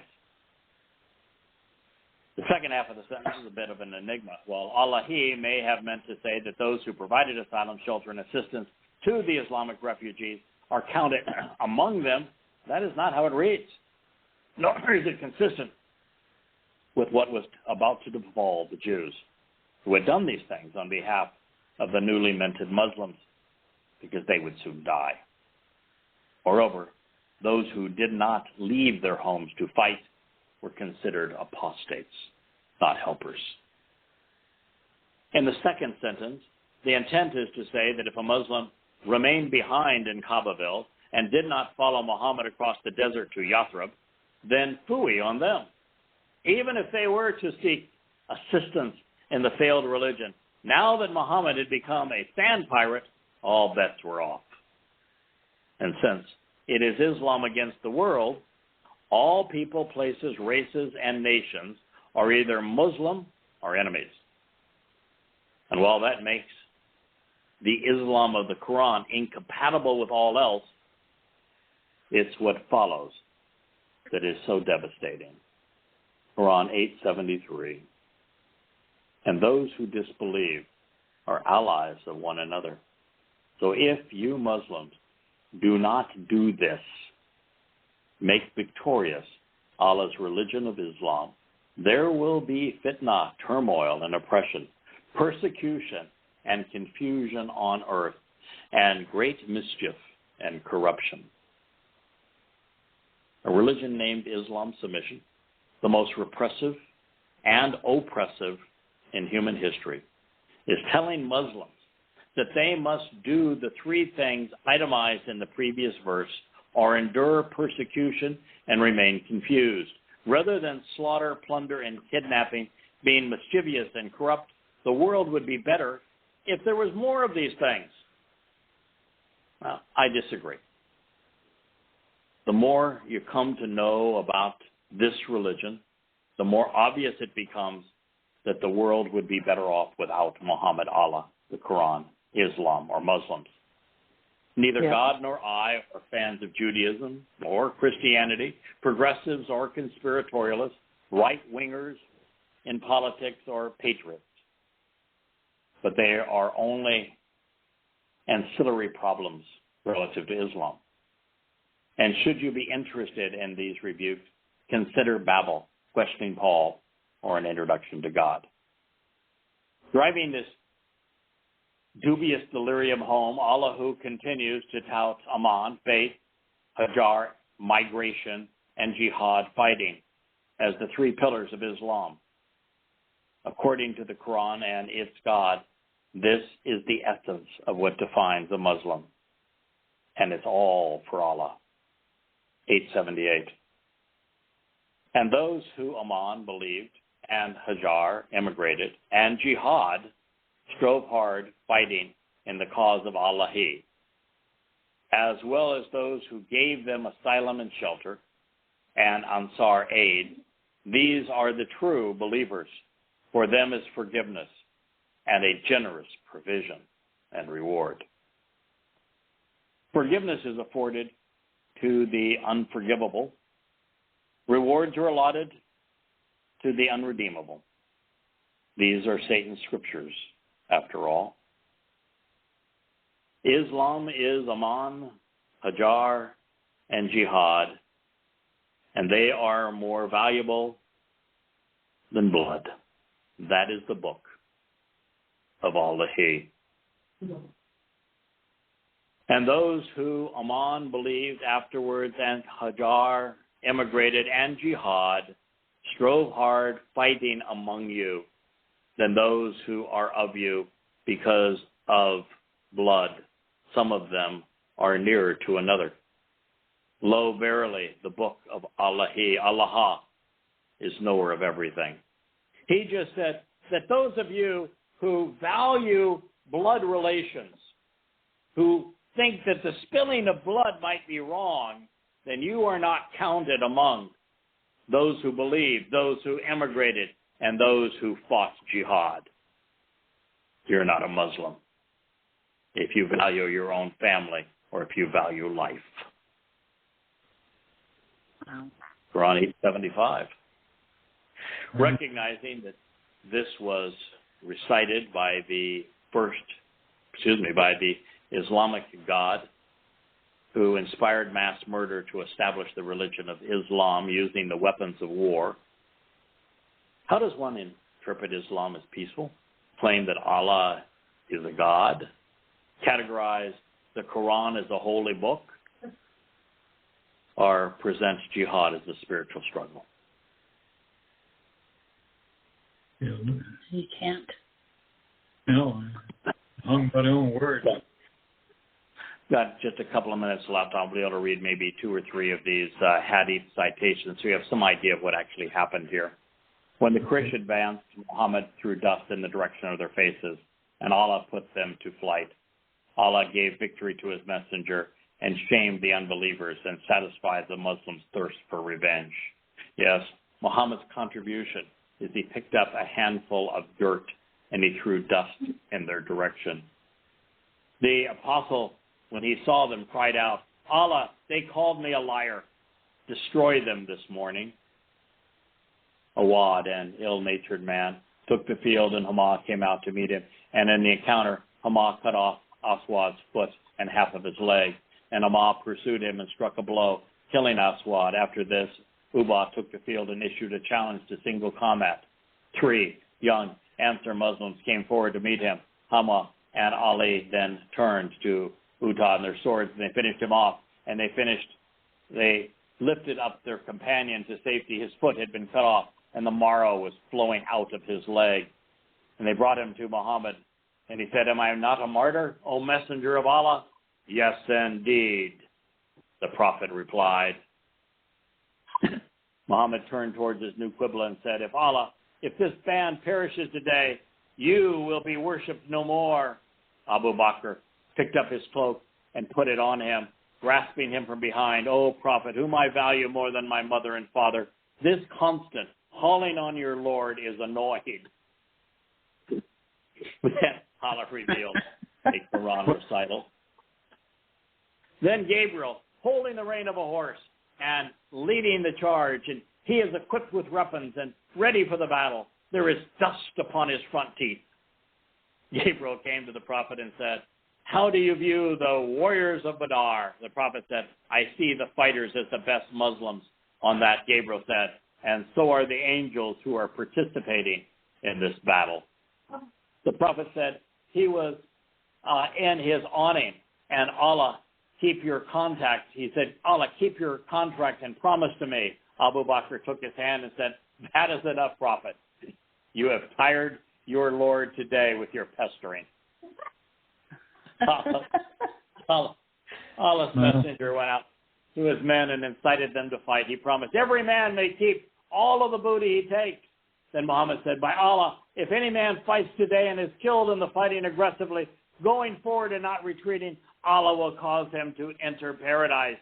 A: The second half of the sentence is a bit of an enigma. While Allah may have meant to say that those who provided asylum, shelter, and assistance to the Islamic refugees are counted among them, that is not how it reads. Nor is it consistent with what was about to befall the Jews who had done these things on behalf of the newly minted Muslims, because they would soon die. Moreover, those who did not leave their homes to fight were considered apostates, not helpers. In the second sentence, the intent is to say that if a Muslim remained behind in Kaabaville and did not follow Muhammad across the desert to Yathrib, then phooey on them. Even if they were to seek assistance in the failed religion, now that Muhammad had become a sand pirate, all bets were off. And since it is Islam against the world, all people, places, races, and nations are either Muslim or enemies. And while that makes the Islam of the Quran incompatible with all else, it's what follows that is so devastating. Quran 8:73. And those who disbelieve are allies of one another. So if you Muslims do not do this, make victorious Allah's religion of Islam, there will be fitna, turmoil, and oppression, persecution and confusion on earth, and great mischief and corruption. A religion named Islam submission, the most repressive and oppressive in human history, is telling Muslims that they must do the three things itemized in the previous verse or endure persecution and remain confused. Rather than slaughter, plunder, and kidnapping, being mischievous and corrupt, the world would be better if there was more of these things. Well, I disagree. The more you come to know about this religion, the more obvious it becomes that the world would be better off without Muhammad, Allah, the Quran, Islam, or Muslims. Neither God nor I are fans of Judaism or Christianity, progressives or conspiratorialists, right-wingers in politics or patriots. But they are only ancillary problems relative to Islam. And should you be interested in these rebukes, consider Babel, Questioning Paul, or An Introduction to God. Driving this dubious delirium home, Allah who continues to tout Aman, faith, Hajar, migration, and jihad, fighting, as the three pillars of Islam. According to the Quran and its God, this is the essence of what defines a Muslim. And it's all for Allah. 878. And those who Aman believed, and Hajar immigrated, and jihad strove hard fighting in the cause of Allah, as well as those who gave them asylum and shelter, and Ansar aid, these are the true believers. For them is forgiveness and a generous provision and reward. Forgiveness is afforded to the unforgivable. Rewards are allotted to the unredeemable. These are Satan's scriptures, after all. Islam is Aman, Hajar, and Jihad, and they are more valuable than blood. That is the book of Allah. And those who Aman believed afterwards, and Hajar immigrated, and Jihad strove hard fighting among you than those who are of you because of blood. Some of them are nearer to another. Lo, verily, the book of Allah, Allah is knower of everything. He just said that those of you who value blood relations, who think that the spilling of blood might be wrong, then you are not counted among those who believed, those who emigrated, and those who fought jihad. You're not a Muslim if you value your own family or if you value life.
C: Wow. Quran
A: 875. Recognizing that this was recited by the Islamic God who inspired mass murder to establish the religion of Islam using the weapons of war. How does one interpret Islam as peaceful? Claim that Allah is a God? Categorize the Quran as a holy book? or present jihad as a spiritual struggle?
C: You can't.
B: No, hung by their own word.
A: Got just a couple of minutes left. I'll be able to read maybe 2 or 3 of these hadith citations so you have some idea of what actually happened here. When the Quraysh advanced, Muhammad threw dust in the direction of their faces, and Allah put them to flight. Allah gave victory to his messenger and shamed the unbelievers and satisfied the Muslims' thirst for revenge. Yes, Muhammad's contribution is he picked up a handful of dirt and he threw dust in their direction. The apostle, when he saw them, cried out, Allah, they called me a liar. Destroy them this morning. Awad, an ill-natured man, took the field and Hamas came out to meet him. And in the encounter, Hamas cut off Aswad's foot and half of his leg. And Hamas pursued him and struck a blow, killing Aswad. After this, Ubah took the field and issued a challenge to single combat. 3 young Ansar Muslims came forward to meet him. Hama and Ali then turned to Utah and their swords, and they finished him off. And they lifted up their companion to safety. His foot had been cut off, and the marrow was flowing out of his leg. And they brought him to Muhammad, and he said, am I not a martyr, O messenger of Allah? Yes, indeed, the Prophet replied. Muhammad turned towards his new Qibla and said, if this band perishes today, you will be worshipped no more. Abu Bakr picked up his cloak and put it on him, grasping him from behind. O Prophet, whom I value more than my mother and father, this constant hauling on your Lord is annoying. Then Allah revealed a Quran recital. Then Gabriel, holding the rein of a horse and leading the charge, and he is equipped with weapons and ready for the battle. There is dust upon his front teeth. Gabriel came to the Prophet and said, how do you view the warriors of Badr? The Prophet said, I see the fighters as the best Muslims. On that, Gabriel said, and so are the angels who are participating in this battle. The Prophet said he was in his awning, and Allah, keep your contact. He said, Allah, keep your contract and promise to me. Abu Bakr took his hand and said, that is enough, Prophet. You have tired your Lord today with your pestering. Allah's messenger went out to his men and incited them to fight. He promised, every man may keep all of the booty he takes. Then Muhammad said, by Allah, if any man fights today and is killed in the fighting aggressively, going forward and not retreating, Allah will cause him to enter paradise.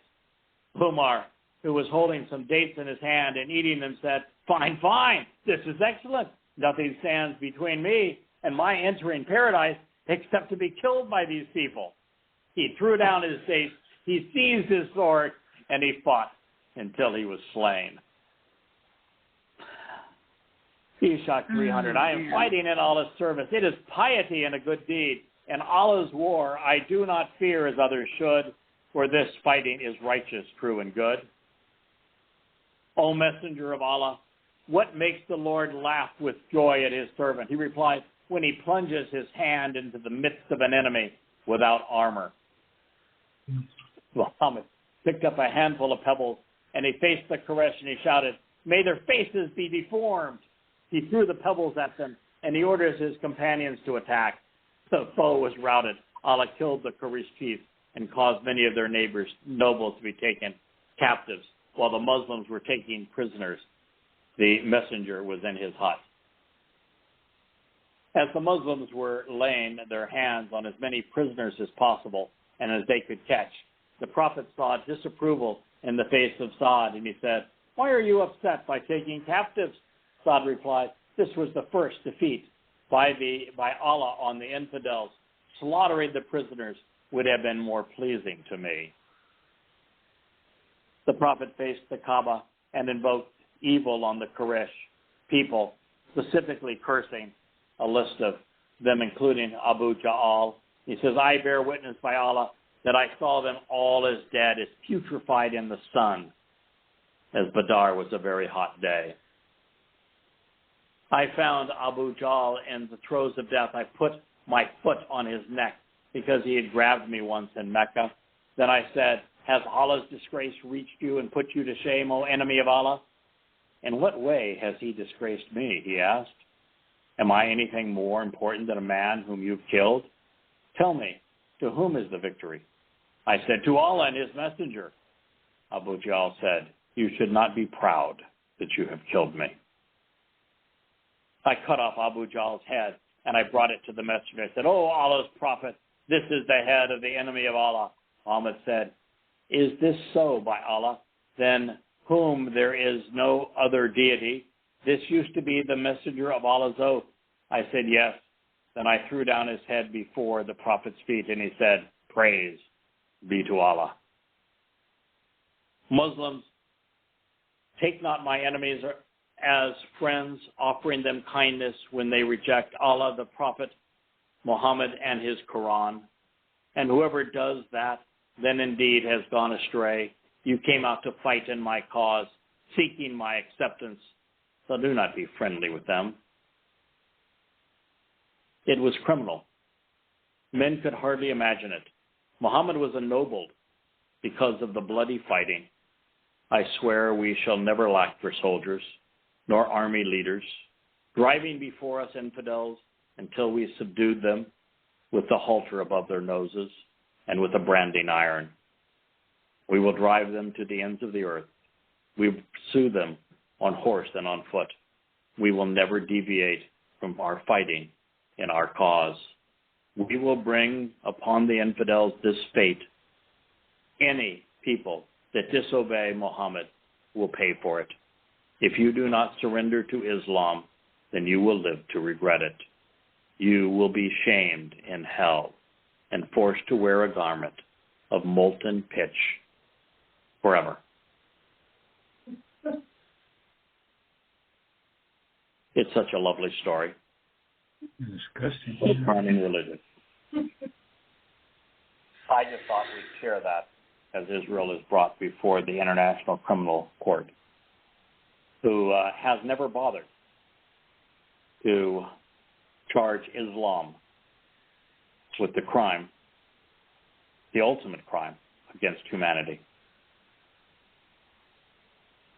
A: Umar, who was holding some dates in his hand and eating them, said, fine, this is excellent. Nothing stands between me and my entering paradise except to be killed by these people. He threw down his dates, he seized his sword, and he fought until he was slain. Ishaq 300, I am fighting in Allah's service. It is piety and a good deed. In Allah's war, I do not fear as others should, for this fighting is righteous, true, and good. O Messenger of Allah, what makes the Lord laugh with joy at his servant? He replied, when he plunges his hand into the midst of an enemy without armor. Muhammad picked up a handful of pebbles, and he faced the Quraysh, and he shouted, may their faces be deformed. He threw the pebbles at them, and he orders his companions to attack. The foe was routed. Allah killed the Quraysh chief and caused many of their nobles to be taken captives, while the Muslims were taking prisoners. The messenger was in his hut. As the Muslims were laying their hands on as many prisoners as possible and as they could catch, the Prophet saw disapproval in the face of Saad, and he said, why are you upset by taking captives? Saad replied, this was the first defeat by Allah on the infidels. Slaughtering the prisoners would have been more pleasing to me. The Prophet faced the Kaaba and invoked evil on the Quraysh people, specifically cursing a list of them, including Abu Ja'al. He says, I bear witness by Allah that I saw them all as dead, as putrefied in the sun, as Badr was a very hot day. I found Abu Ja'al in the throes of death. I put my foot on his neck because he had grabbed me once in Mecca. Then I said, has Allah's disgrace reached you and put you to shame, O enemy of Allah? In what way has he disgraced me, he asked. Am I anything more important than a man whom you've killed? Tell me, to whom is the victory? I said, to Allah and his messenger. Abu Jahl said, you should not be proud that you have killed me. I cut off Abu Jahl's head, and I brought it to the messenger. I said, oh, Allah's prophet, this is the head of the enemy of Allah. Muhammad said, is this so by Allah? Then whom there is no other deity? This used to be the messenger of Allah's oath. I said, yes. Then I threw down his head before the prophet's feet, and he said, praise be to Allah. Muslims, take not my enemies as friends, offering them kindness when they reject Allah, the Prophet, Muhammad, and his Quran. And whoever does that, then indeed has gone astray. You came out to fight in my cause, seeking my acceptance, so do not be friendly with them. It was criminal. Men could hardly imagine it. Muhammad was ennobled because of the bloody fighting. I swear we shall never lack for soldiers, nor army leaders, driving before us infidels until we subdued them with the halter above their noses and with a branding iron. We will drive them to the ends of the earth. We will pursue them on horse and on foot. We will never deviate from our fighting in our cause. We will bring upon the infidels this fate. Any people that disobey Muhammad will pay for it. If you do not surrender to Islam, then you will live to regret it. You will be shamed in hell and forced to wear a garment of molten pitch forever. It's such a lovely story.
B: Disgusting.
A: Charming religion. I just thought we'd share that as Israel is brought before the International Criminal Court, who has never bothered to charge Islam with the crime, the ultimate crime against humanity.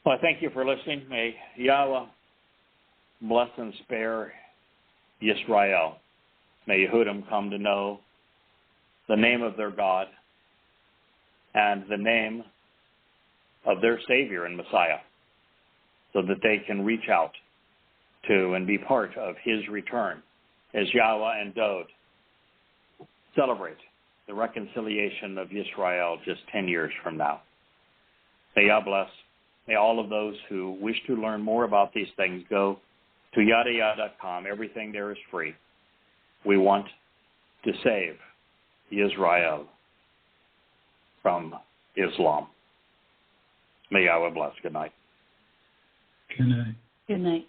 A: Well, I thank you for listening. May Yahweh bless and spare Yisrael. May Yehudim come to know the name of their God and the name of their Savior and Messiah, so that they can reach out to and be part of his return as Yahweh and Dod celebrate the reconciliation of Israel just 10 years from now. May Yah bless. May all of those who wish to learn more about these things go to yadayah.com. Everything there is free. We want to save Israel from Islam. May Yahweh bless. Good night.
B: Good night.
C: Good night.